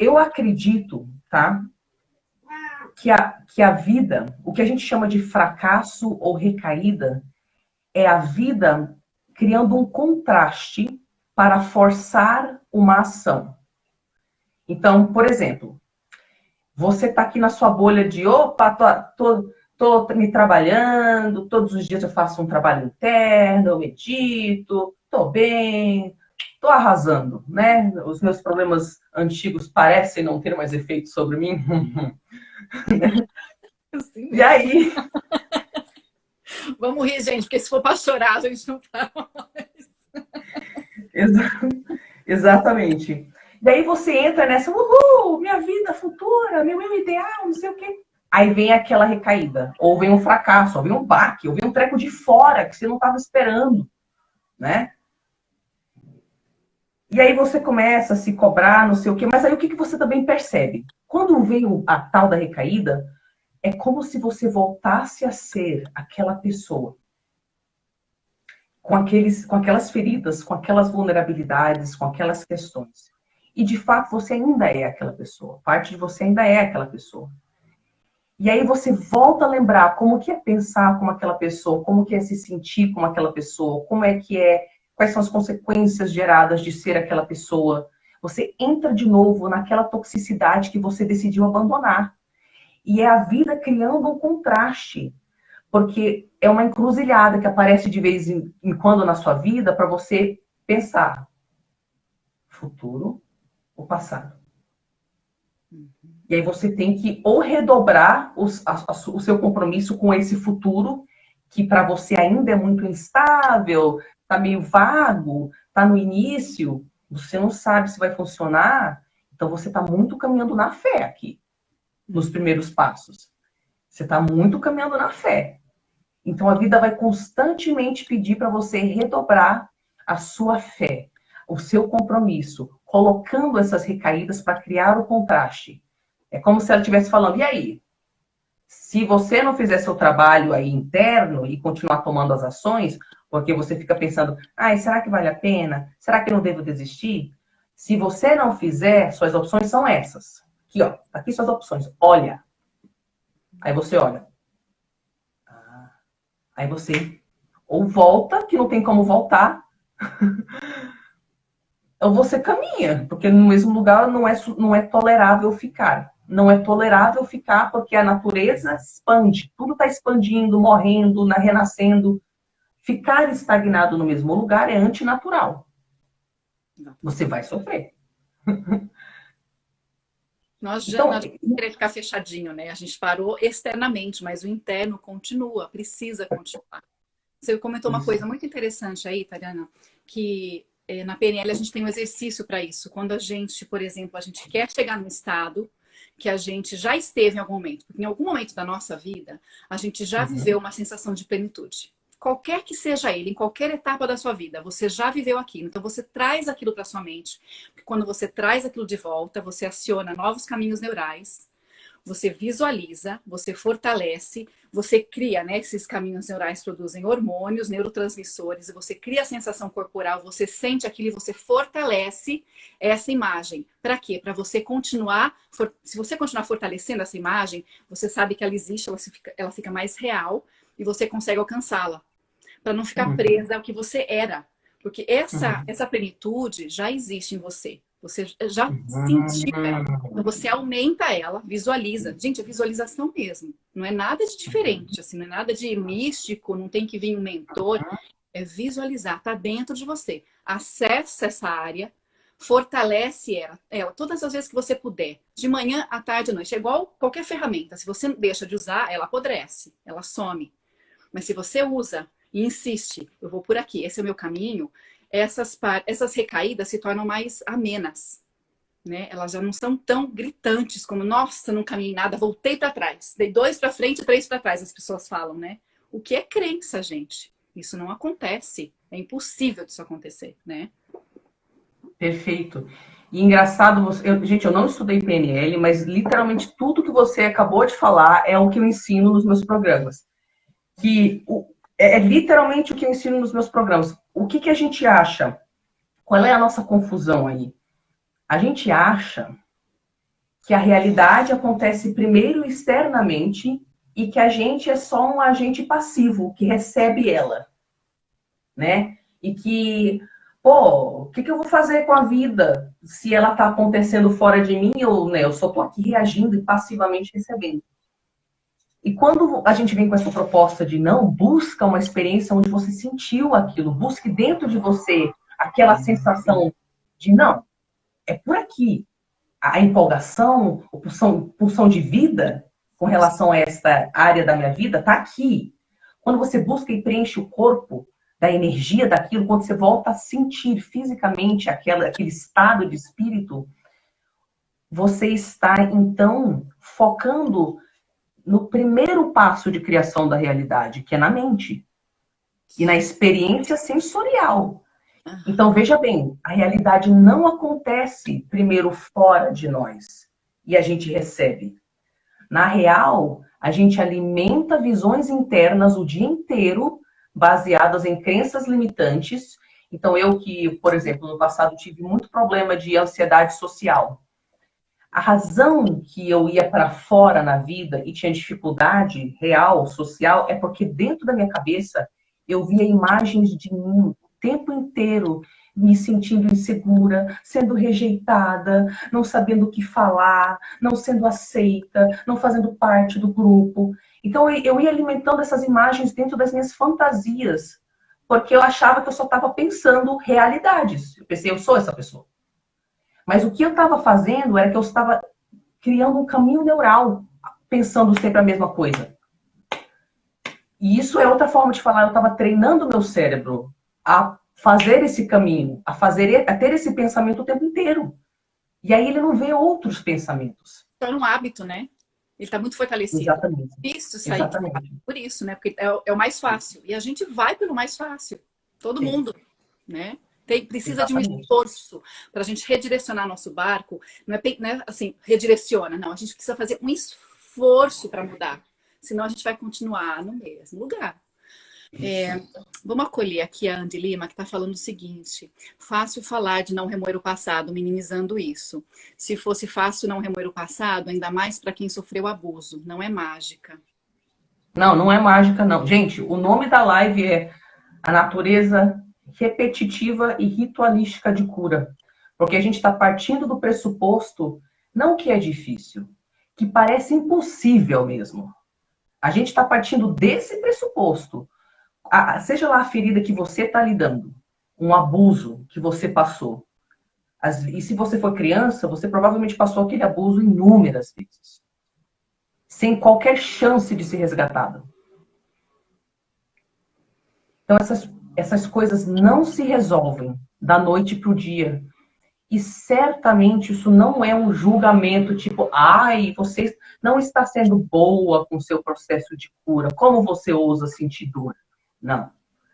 eu acredito, tá, que a vida, o que a gente chama de fracasso ou recaída, é a vida criando um contraste para forçar uma ação. Então, por exemplo, você está aqui na sua bolha de, opa, tô me trabalhando, todos os dias eu faço um trabalho interno, eu medito, tô bem, tô arrasando, né? Os meus problemas antigos parecem não ter mais efeito sobre mim. Assim E mesmo. aí, Vamos rir, gente, porque se for para chorar, a gente não fala. exatamente. E aí você entra nessa, uhul, minha vida futura, meu ideal, não sei o quê. Aí vem aquela recaída, ou vem um fracasso, ou vem um baque, ou vem um treco de fora que você não estava esperando, né? E aí você começa a se cobrar, não sei o quê, mas aí o que, que você também percebe? Quando veio a tal da recaída, é como se você voltasse a ser aquela pessoa, com aquelas feridas, com aquelas vulnerabilidades, com aquelas questões. E de fato você ainda é aquela pessoa, parte de você ainda é aquela pessoa. E aí você volta a lembrar como que é pensar como aquela pessoa, como que é se sentir como aquela pessoa, como é que é, quais são as consequências geradas de ser aquela pessoa. Você entra de novo naquela toxicidade que você decidiu abandonar. E é a vida criando um contraste, porque é uma encruzilhada que aparece de vez em quando na sua vida para você pensar futuro ou passado. E aí você tem que ou redobrar o seu compromisso com esse futuro, que para você ainda é muito instável, está meio vago, está no início, você não sabe se vai funcionar, então você está muito caminhando na fé aqui, nos primeiros passos. Você está muito caminhando na fé. Então a vida vai constantemente pedir para você redobrar a sua fé, o seu compromisso, colocando essas recaídas para criar o contraste. É como se ela estivesse falando, e aí? Se você não fizer seu trabalho aí interno e continuar tomando as ações, porque você fica pensando, será que vale a pena? Será que eu não devo desistir? Se você não fizer, suas opções são essas. Aqui, ó, aqui suas opções. Olha. Aí você olha. Aí você ou volta, que não tem como voltar, ou você caminha, porque no mesmo lugar não é tolerável ficar. Não é tolerável ficar porque a natureza expande. Tudo está expandindo, morrendo, renascendo. Ficar estagnado no mesmo lugar é antinatural. Você vai sofrer. Nós já Então, nós vamos querer ficar fechadinho, né? A gente parou externamente, mas o interno continua, precisa continuar. Você comentou uma isso. coisa muito interessante aí, Tariana, que na PNL a gente tem um exercício para isso. Quando a gente, por exemplo, a gente quer chegar num estado que a gente já esteve em algum momento, porque em algum momento da nossa vida a gente já viveu uma sensação de plenitude. Qualquer que seja ele, em qualquer etapa da sua vida, você já viveu aquilo. Então você traz aquilo para sua mente. Porque quando você traz aquilo de volta, você aciona novos caminhos neurais, você visualiza, você fortalece, você cria, né? Esses caminhos neurais produzem hormônios, neurotransmissores, e você cria a sensação corporal, você sente aquilo e você fortalece essa imagem. Para quê? Para você continuar, se você continuar fortalecendo essa imagem, você sabe que ela existe, ela fica mais real e você consegue alcançá-la. Para não ficar presa ao que você era. Porque essa plenitude já existe em você. Você já sentiu ela. Então você aumenta ela, visualiza. Gente, é visualização mesmo. Não é nada de diferente, assim, não é nada de místico, não tem que vir um mentor. É visualizar, tá dentro de você. Acessa essa área, fortalece ela todas as vezes que você puder. De manhã, à tarde, à noite. É igual qualquer ferramenta. Se você deixa de usar, ela apodrece, ela some. Mas se você usa e insiste, eu vou por aqui, esse é o meu caminho, essas recaídas se tornam mais amenas, né? Elas já não são tão gritantes como, nossa, não caminhei nada, voltei para trás, dei 2 para frente e 3 para trás, as pessoas falam, né? O que é crença, gente? Isso não acontece, é impossível disso acontecer, né? Perfeito. E engraçado, gente, eu não estudei PNL, mas literalmente tudo que você acabou de falar é o que eu ensino nos meus programas. Que é literalmente o que eu ensino nos meus programas. O que a gente acha? Qual é a nossa confusão aí? A gente acha que a realidade acontece primeiro externamente e que a gente é só um agente passivo que recebe ela. né? E que, pô, o que eu vou fazer com a vida se ela está acontecendo fora de mim ou, né, eu só estou aqui reagindo e passivamente recebendo. E quando a gente vem com essa proposta de não, busca uma experiência onde você sentiu aquilo, busque dentro de você aquela sensação de não, é por aqui. A empolgação, a pulsão de vida com relação a esta área da minha vida está aqui. Quando você busca e preenche o corpo da energia daquilo, quando você volta a sentir fisicamente aquele estado de espírito, você está, então, focando no primeiro passo de criação da realidade, que é na mente. E na experiência sensorial. Então, veja bem, a realidade não acontece primeiro fora de nós e a gente recebe. Na real, a gente alimenta visões internas o dia inteiro, baseadas em crenças limitantes. Então, eu que, por exemplo, no passado tive muito problema de ansiedade social. A razão que eu ia para fora na vida e tinha dificuldade real, social, é porque dentro da minha cabeça eu via imagens de mim o tempo inteiro me sentindo insegura, sendo rejeitada, não sabendo o que falar, não sendo aceita, não fazendo parte do grupo. Então eu ia alimentando essas imagens dentro das minhas fantasias, porque eu achava que eu só estava pensando realidades. Eu pensei, eu sou essa pessoa. Mas o que eu estava fazendo era que eu estava criando um caminho neural, pensando sempre a mesma coisa. E isso é outra forma de falar. Eu estava treinando o meu cérebro a fazer esse caminho, a ter esse pensamento o tempo inteiro. E aí ele não vê outros pensamentos. Então é um hábito, né? Ele está muito fortalecido. Exatamente. Isso sair Exatamente. por isso, né? Porque é o mais fácil. E a gente vai pelo mais fácil. Todo Sim. mundo, né? Precisa Exatamente. de um esforço para a gente redirecionar nosso barco. Não é assim, redireciona. Não, a gente precisa fazer um esforço para mudar. Senão a gente vai continuar no mesmo lugar. Vamos acolher aqui a Andy Lima, que está falando o seguinte: fácil falar de não remoer o passado, minimizando isso. Se fosse fácil não remoer o passado, ainda mais para quem sofreu abuso. Não é mágica. Não, não é mágica, não. Gente, o nome da live é A Natureza Repetitiva e Ritualística de Cura. Porque a gente está partindo do pressuposto, não que é difícil, que parece impossível mesmo. A gente está partindo desse pressuposto. Seja lá a ferida que você está lidando, um abuso que você passou. E se você for criança, você provavelmente passou aquele abuso inúmeras vezes. Sem qualquer chance de ser resgatado. Então, essas coisas não se resolvem da noite para o dia. E certamente isso não é um julgamento tipo, ai, você não está sendo boa com o seu processo de cura. Como você ousa sentir dor? Não.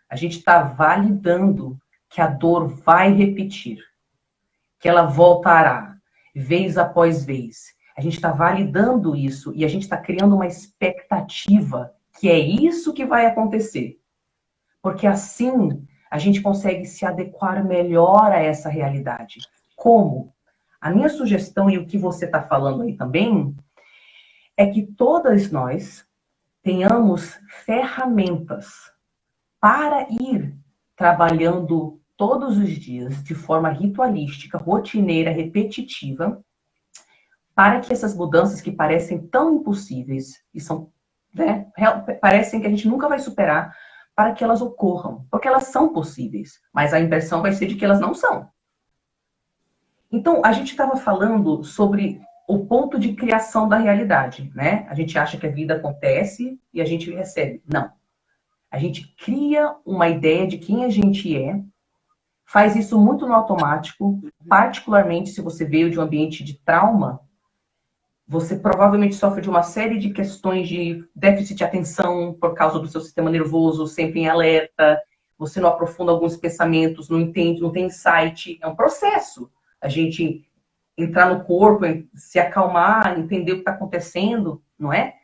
A gente está validando que a dor vai repetir. Que ela voltará, vez após vez. A gente está validando isso e a gente está criando uma expectativa que é isso que vai acontecer. Porque assim a gente consegue se adequar melhor a essa realidade. Como? A minha sugestão, e o que você está falando aí também, é que todas nós tenhamos ferramentas para ir trabalhando todos os dias de forma ritualística, rotineira, repetitiva, para que essas mudanças que parecem tão impossíveis e são, né, parecem que a gente nunca vai superar, para que elas ocorram, porque elas são possíveis, mas a impressão vai ser de que elas não são. Então, a gente estava falando sobre o ponto de criação da realidade, né? A gente acha que a vida acontece e a gente recebe. Não. A gente cria uma ideia de quem a gente é, faz isso muito no automático, particularmente se você veio de um ambiente de trauma, você provavelmente sofre de uma série de questões de déficit de atenção por causa do seu sistema nervoso sempre em alerta, você não aprofunda alguns pensamentos, não entende, não tem insight. É um processo. A gente entrar no corpo, se acalmar, entender o que está acontecendo, não é?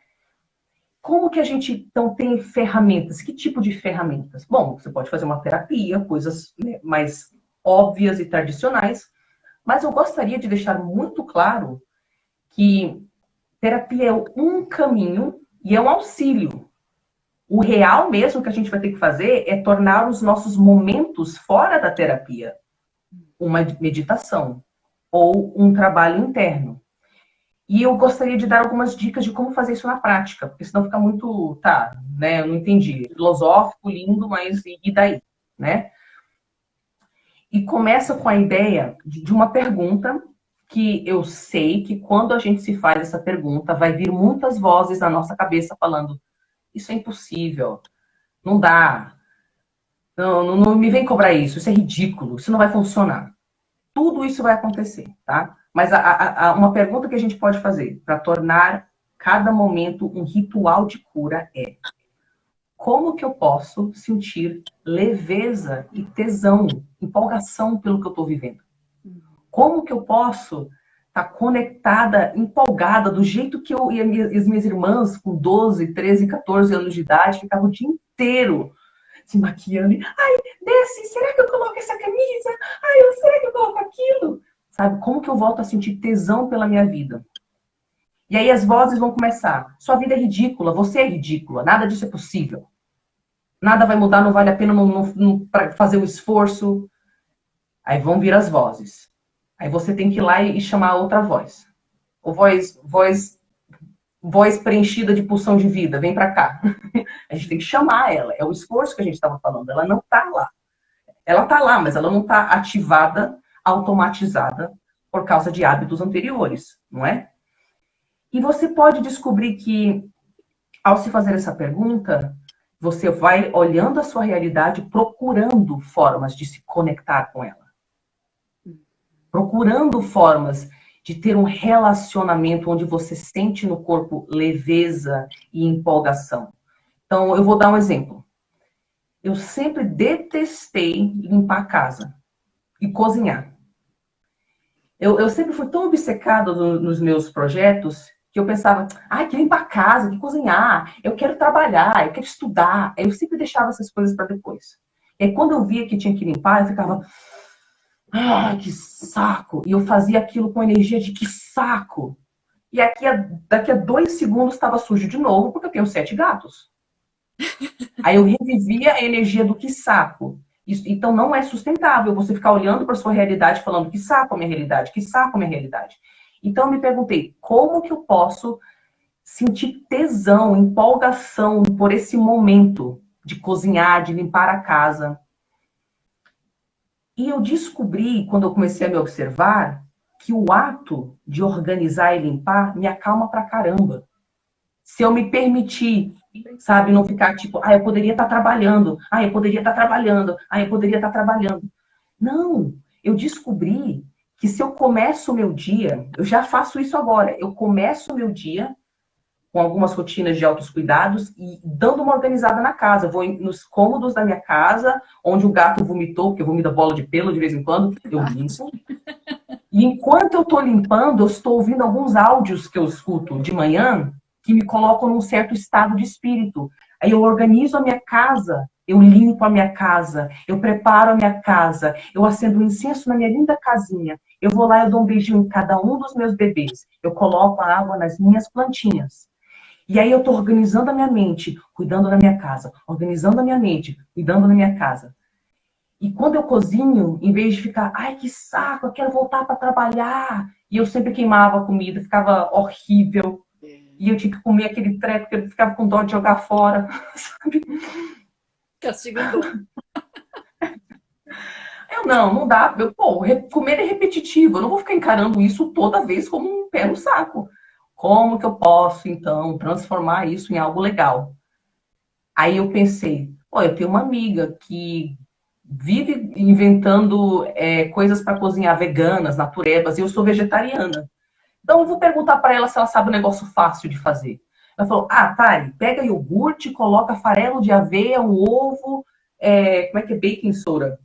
Como que a gente, então, tem ferramentas? Que tipo de ferramentas? Bom, você pode fazer uma terapia, coisas, né, mais óbvias e tradicionais, mas eu gostaria de deixar muito claro que terapia é um caminho e é um auxílio. O real mesmo que a gente vai ter que fazer é tornar os nossos momentos fora da terapia uma meditação ou um trabalho interno. E eu gostaria de dar algumas dicas de como fazer isso na prática, porque senão fica muito, tá, né? Eu não entendi. Filosófico, lindo, mas e daí, né? E começa com a ideia de uma pergunta que eu sei que quando a gente se faz essa pergunta, vai vir muitas vozes na nossa cabeça falando: isso é impossível, não dá, não me vem cobrar isso, isso é ridículo, isso não vai funcionar. Tudo isso vai acontecer, tá? Mas uma pergunta que a gente pode fazer para tornar cada momento um ritual de cura é: como que eu posso sentir leveza e tesão, empolgação pelo que eu estou vivendo? Como que eu posso estar conectada, empolgada, do jeito que eu e as minhas irmãs, com 12, 13, 14 anos de idade, ficavam o dia inteiro se maquiando. Ai, desce, será que eu coloco essa camisa? Ai, será que eu coloco aquilo? Sabe, como que eu volto a sentir tesão pela minha vida? E aí as vozes vão começar. Sua vida é ridícula, você é ridícula, nada disso é possível. Nada vai mudar, não vale a pena para fazer o esforço. Aí vão vir as vozes. Aí você tem que ir lá e chamar a outra voz. O voz preenchida de pulsão de vida, vem para cá. A gente tem que chamar ela. É o esforço que a gente estava falando. Ela não está lá. Ela está lá, mas ela não está ativada, automatizada, por causa de hábitos anteriores, não é? E você pode descobrir que, ao se fazer essa pergunta, você vai olhando a sua realidade, procurando formas de se conectar com ela. Procurando formas de ter um relacionamento onde você sente no corpo leveza e empolgação. Então, eu vou dar um exemplo. Eu sempre detestei limpar a casa e cozinhar. Eu sempre fui tão obcecada nos meus projetos que eu pensava, que limpar a casa, que cozinhar, eu quero trabalhar, eu quero estudar. Eu sempre deixava essas coisas para depois. E aí, quando eu via que tinha que limpar, eu ficava, que saco! E eu fazia aquilo com energia de que saco! E daqui a 2 segundos estava sujo de novo, porque eu tenho 7 gatos. Aí eu revivia a energia do que saco. Isso, então não é sustentável você ficar olhando para sua realidade falando que saco a minha realidade, que saco a minha realidade. Então eu me perguntei, como que eu posso sentir tesão, empolgação por esse momento de cozinhar, de limpar a casa? E eu descobri, quando eu comecei a me observar, que o ato de organizar e limpar me acalma pra caramba. Se eu me permitir, sabe, não ficar tipo, eu poderia estar trabalhando, eu poderia estar trabalhando, eu poderia estar trabalhando. Não, eu descobri que se eu começo o meu dia, eu já faço isso agora, eu começo o meu dia com algumas rotinas de autocuidados cuidados e dando uma organizada na casa. Eu vou nos cômodos da minha casa, onde o gato vomitou, porque vomita bola de pelo de vez em quando, eu limpo. E enquanto eu estou limpando, eu estou ouvindo alguns áudios que eu escuto de manhã que me colocam num certo estado de espírito. Aí eu organizo a minha casa, eu limpo a minha casa, eu preparo a minha casa, eu acendo um incenso na minha linda casinha, eu vou lá e dou um beijinho em cada um dos meus bebês, eu coloco a água nas minhas plantinhas. E aí eu estou organizando a minha mente, cuidando da minha casa, organizando a minha mente, cuidando da minha casa. E quando eu cozinho, em vez de ficar, que saco, eu quero voltar para trabalhar, e eu sempre queimava a comida, ficava horrível. E eu tinha que comer aquele treco, que eu ficava com dó de jogar fora, sabe? Castigo. Não dá. Comer é repetitivo, eu não vou ficar encarando isso toda vez como um pé no saco. Como que eu posso, então, transformar isso em algo legal? Aí eu pensei, eu tenho uma amiga que vive inventando coisas para cozinhar veganas, naturebas, e eu sou vegetariana. Então eu vou perguntar para ela se ela sabe um negócio fácil de fazer. Ela falou, Tari, pega iogurte, coloca farelo de aveia, um ovo, como é que é baking soda?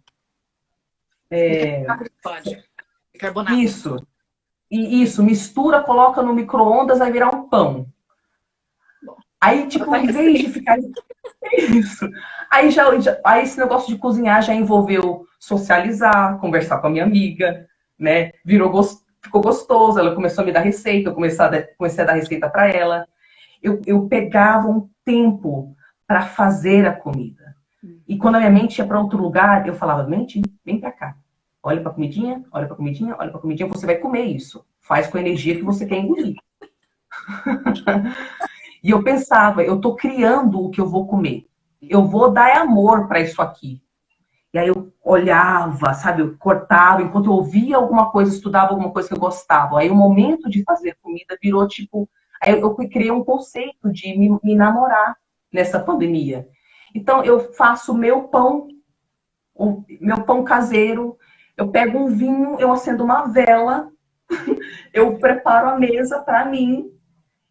Carbonato. Isso, mistura, coloca no micro-ondas, vai virar um pão. Aí, tipo, em vez de ficar... Isso. Aí esse negócio de cozinhar já envolveu socializar, conversar com a minha amiga, né? Ficou gostoso, ela começou a me dar receita, eu comecei a dar receita para ela. Eu pegava um tempo para fazer a comida. E quando a minha mente ia para outro lugar, eu falava, mente, vem para cá. Olha para a comidinha, olha para a comidinha, olha para a comidinha, você vai comer isso. Faz com a energia que você quer engolir. E eu pensava, eu estou criando o que eu vou comer. Eu vou dar amor para isso aqui. E aí eu olhava, sabe, eu cortava, enquanto eu ouvia alguma coisa, estudava alguma coisa que eu gostava. Aí o momento de fazer comida virou tipo... Aí eu criei um conceito de me namorar nessa pandemia. Então eu faço o meu pão caseiro, eu pego um vinho, eu acendo uma vela, eu preparo a mesa para mim.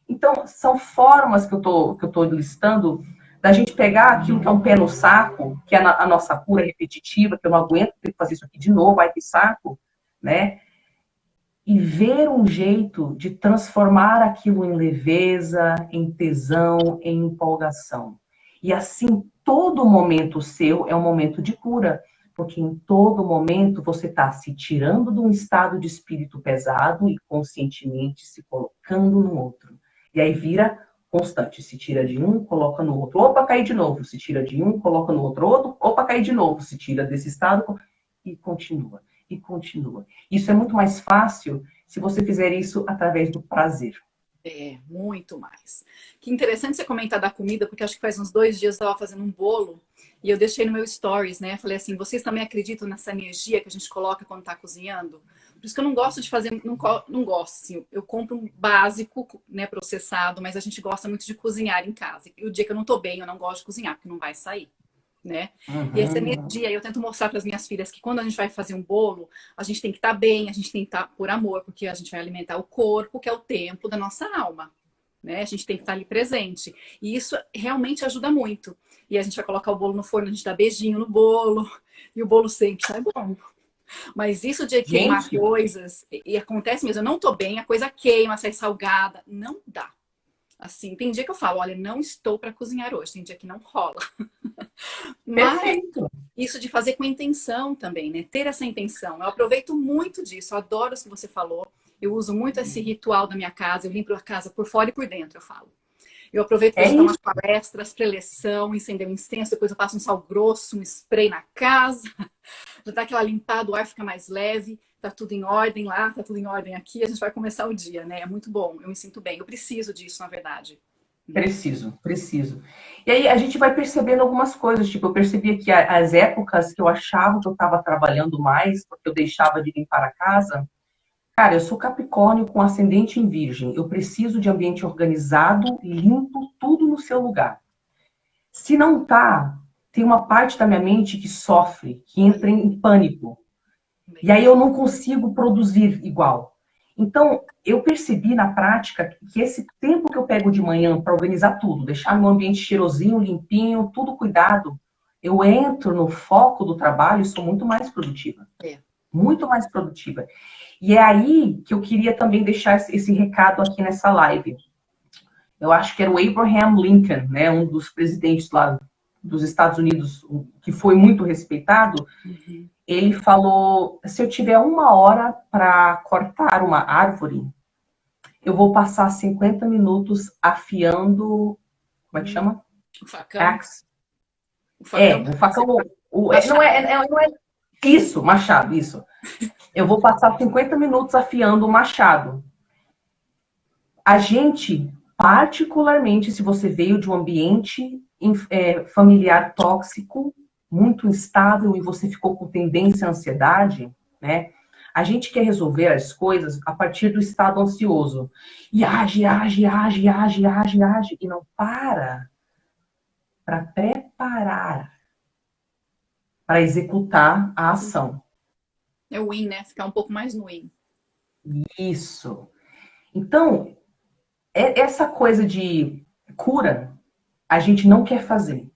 Então, são formas que eu tô listando da gente pegar aquilo que é um pé no saco, que é a nossa cura repetitiva, que eu não aguento ter que fazer isso aqui de novo, ai que saco, né? E ver um jeito de transformar aquilo em leveza, em tesão, em empolgação. E assim, todo momento seu é um momento de cura, porque em todo momento você está se tirando de um estado de espírito pesado e conscientemente se colocando no outro. E aí vira constante, se tira de um, coloca no outro, opa, cai de novo, se tira de um, coloca no outro, opa, cai de novo, se tira desse estado e continua, e continua. Isso é muito mais fácil se você fizer isso através do prazer. É, muito mais. Que interessante você comentar da comida, porque acho que faz uns 2 dias eu estava fazendo um bolo e eu deixei no meu stories, né? Falei assim, vocês também acreditam nessa energia que a gente coloca quando tá cozinhando? Por isso que eu não gosto de fazer, não gosto, assim, eu compro um básico, né, processado, mas a gente gosta muito de cozinhar em casa. E o dia que eu não tô bem, eu não gosto de cozinhar, porque não vai sair. Né? E essa energia, eu tento mostrar para as minhas filhas que quando a gente vai fazer um bolo, a gente tem que estar bem, a gente tem que estar por amor, porque a gente vai alimentar o corpo, que é o templo da nossa alma. Né? A gente tem que estar ali presente. E isso realmente ajuda muito. E a gente vai colocar o bolo no forno, a gente dá beijinho no bolo, e o bolo sempre sai bom. Mas isso de queimar Gente, coisas, e acontece mesmo, eu não tô bem, a coisa queima, sai salgada, não dá. Assim, tem dia que eu falo, olha, não estou para cozinhar hoje, tem dia que não rola. Mas perfeito. isso de fazer com intenção também, né? Ter essa intenção. Eu aproveito muito disso, eu adoro o que você falou. Eu uso muito esse ritual da minha casa, eu limpo a casa por fora e por dentro, eu falo. Eu aproveito para É dar umas isso. palestras, preleção, incender um incenso, depois eu passo um sal grosso, um spray na casa, já dá aquela limpada, o ar fica mais leve, tá tudo em ordem lá, tá tudo em ordem aqui, a gente vai começar o dia, né? É muito bom, eu me sinto bem, eu preciso disso, na verdade. Né? Preciso, preciso. E aí a gente vai percebendo algumas coisas, tipo, eu percebia que as épocas que eu achava que eu estava trabalhando mais, porque eu deixava de limpar a casa, cara, eu sou Capricórnio com ascendente em Virgem, eu preciso de ambiente organizado, limpo, tudo no seu lugar. Se não tá, tem uma parte da minha mente que sofre, que entra em pânico. E aí eu não consigo produzir igual. Então, eu percebi na prática que esse tempo que eu pego de manhã para organizar tudo, deixar meu ambiente cheirosinho, limpinho, tudo cuidado, eu entro no foco do trabalho e sou muito mais produtiva. É. Muito mais produtiva. E é aí que eu queria também deixar esse recado aqui nessa live. Eu acho que era o Abraham Lincoln, né, um dos presidentes lá dos Estados Unidos, que foi muito respeitado. Uhum. Ele falou: se eu tiver 1 hora para cortar uma árvore, eu vou passar 50 minutos afiando. Como é que chama? O facão? Axe. O facão? O facão. Não, Machado. não é. Isso, machado, isso. Eu vou passar 50 minutos afiando o machado. A gente, particularmente, se você veio de um ambiente familiar tóxico, muito instável e você ficou com tendência à ansiedade, né? A gente quer resolver as coisas a partir do estado ansioso. E age, age, age, age, age, age, e não para preparar, para executar a ação. É o win, né? Ficar um pouco mais no win. Isso. Então, essa coisa de cura, a gente não quer fazer.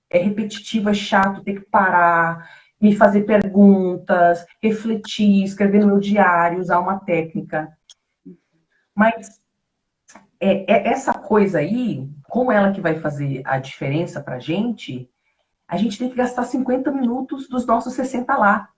É repetitivo, é chato, ter que parar, me fazer perguntas, refletir, escrever no meu diário, usar uma técnica. Mas essa coisa aí, como ela que vai fazer a diferença pra gente, a gente tem que gastar 50 minutos dos nossos 60 lá.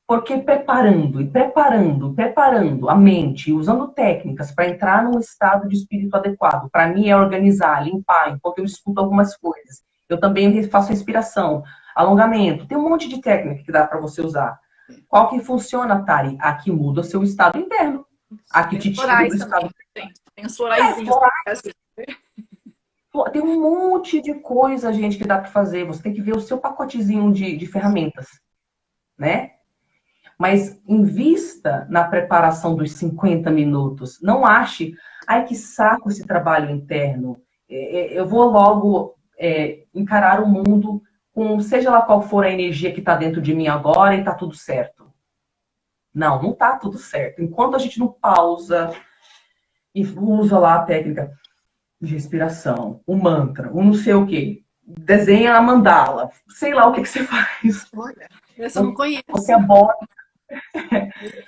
Porque preparando e preparando a mente, usando técnicas para entrar num estado de espírito adequado, para mim é organizar, limpar, enquanto eu escuto algumas coisas. Eu também faço respiração, alongamento, tem um monte de técnica que dá para você usar. Qual que funciona, Tari? A que muda o seu estado interno. A que Tem os te tira do florais também, estado. gente. Tem os floraizinhos. Tem um monte de coisa, gente, que dá para fazer. Você tem que ver o seu pacotezinho de ferramentas, né? Mas invista na preparação dos 50 minutos. Não ache, ai que saco esse trabalho interno. Eu vou logo encarar o mundo com seja lá qual for a energia que está dentro de mim agora e está tudo certo. Não, não está tudo certo. Enquanto a gente não pausa e usa lá a técnica de respiração, o mantra, o não sei o quê, desenha a mandala, sei lá o que você faz. Olha, essa eu não conheço. Você aborda.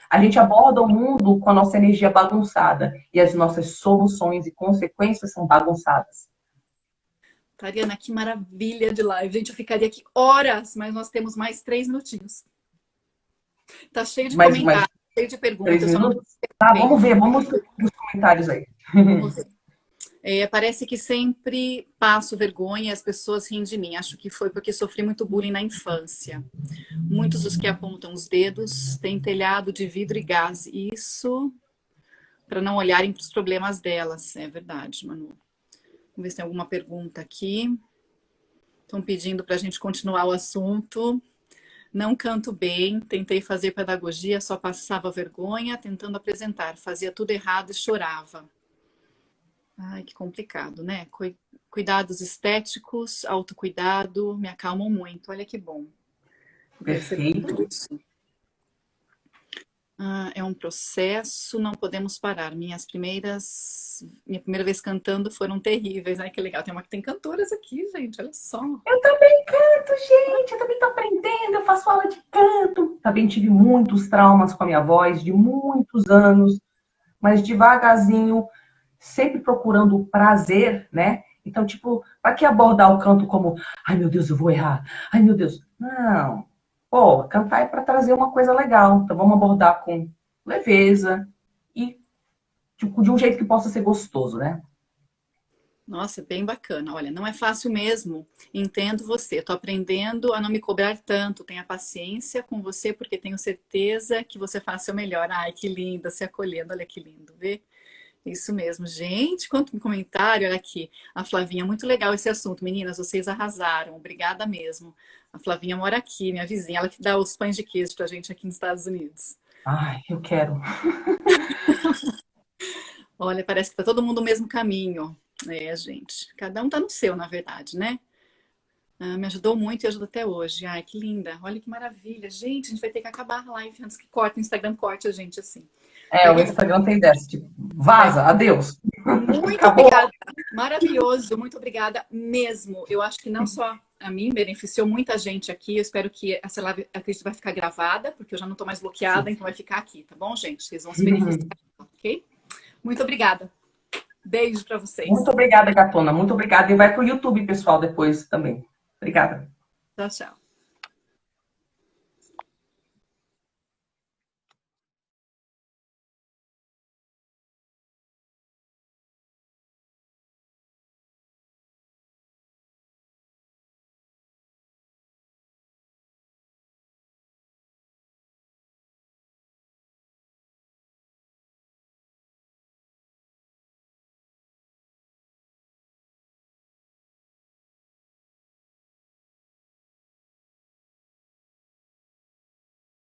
A gente aborda o mundo com a nossa energia bagunçada e as nossas soluções e consequências são bagunçadas. Tariana, que maravilha de live. Gente, eu ficaria aqui horas, mas nós temos mais 3 minutinhos. Tá cheio de comentários, cheio de perguntas. Tá, vamos ver, vamos ver os comentários aí. Vamos ver. Parece que sempre passo vergonha e as pessoas riem de mim. Acho que foi porque sofri muito bullying na infância. Muitos dos que apontam os dedos têm telhado de vidro e gás. Isso para não olharem para os problemas delas. É verdade, Manu. Vamos ver se tem alguma pergunta aqui. Estão pedindo para a gente continuar o assunto. Não canto bem, tentei fazer pedagogia, só passava vergonha tentando apresentar. Fazia tudo errado e chorava. Ai, que complicado, né? Cuidados estéticos, autocuidado, me acalmam muito. Olha que bom. Perfeito. É um processo, não podemos parar. Minha primeira vez cantando foram terríveis. Ai, que legal. Tem cantoras aqui, gente, olha só. Eu também canto, gente. Eu também tô aprendendo. Eu faço aula de canto. Também tive muitos traumas com a minha voz, de muitos anos. Mas devagarzinho, sempre procurando o prazer, né? Então, tipo, para que abordar o canto como, ai meu Deus, eu vou errar. Ai meu Deus. Não. Pô, cantar é para trazer uma coisa legal. Então vamos abordar com leveza e tipo, de um jeito que possa ser gostoso, né? Nossa, bem bacana. Olha, não é fácil mesmo. Entendo você. Estou aprendendo a não me cobrar tanto. Tenha paciência com você, porque tenho certeza que você faz seu melhor. Ai, que linda, se acolhendo. Olha que lindo, vê? Isso mesmo. Gente, quanto comentário. Olha aqui. A Flavinha, muito legal esse assunto. Meninas, vocês arrasaram. Obrigada mesmo. A Flavinha mora aqui, minha vizinha. Ela que dá os pães de queijo pra gente aqui nos Estados Unidos. Ai, eu quero. Olha, parece que tá todo mundo no mesmo caminho. Gente. Cada um tá no seu, na verdade, né? Me ajudou muito e ajuda até hoje. Ai, que linda. Olha que maravilha. Gente, a gente vai ter que acabar a live antes que corte. O Instagram corte a gente assim. O Instagram tem dessa, tipo, vaza, adeus. Muito obrigada. Maravilhoso, muito obrigada mesmo. Eu acho que não só a mim, beneficiou muita gente aqui. Eu espero que essa live, acredito, vai ficar gravada, porque eu já não estou mais bloqueada, então vai ficar aqui, tá bom, gente? Vocês vão se beneficiar, ok? Muito obrigada. Beijo para vocês. Muito obrigada, gatona. Muito obrigada. E vai pro YouTube, pessoal, depois também. Obrigada. Tchau, tchau.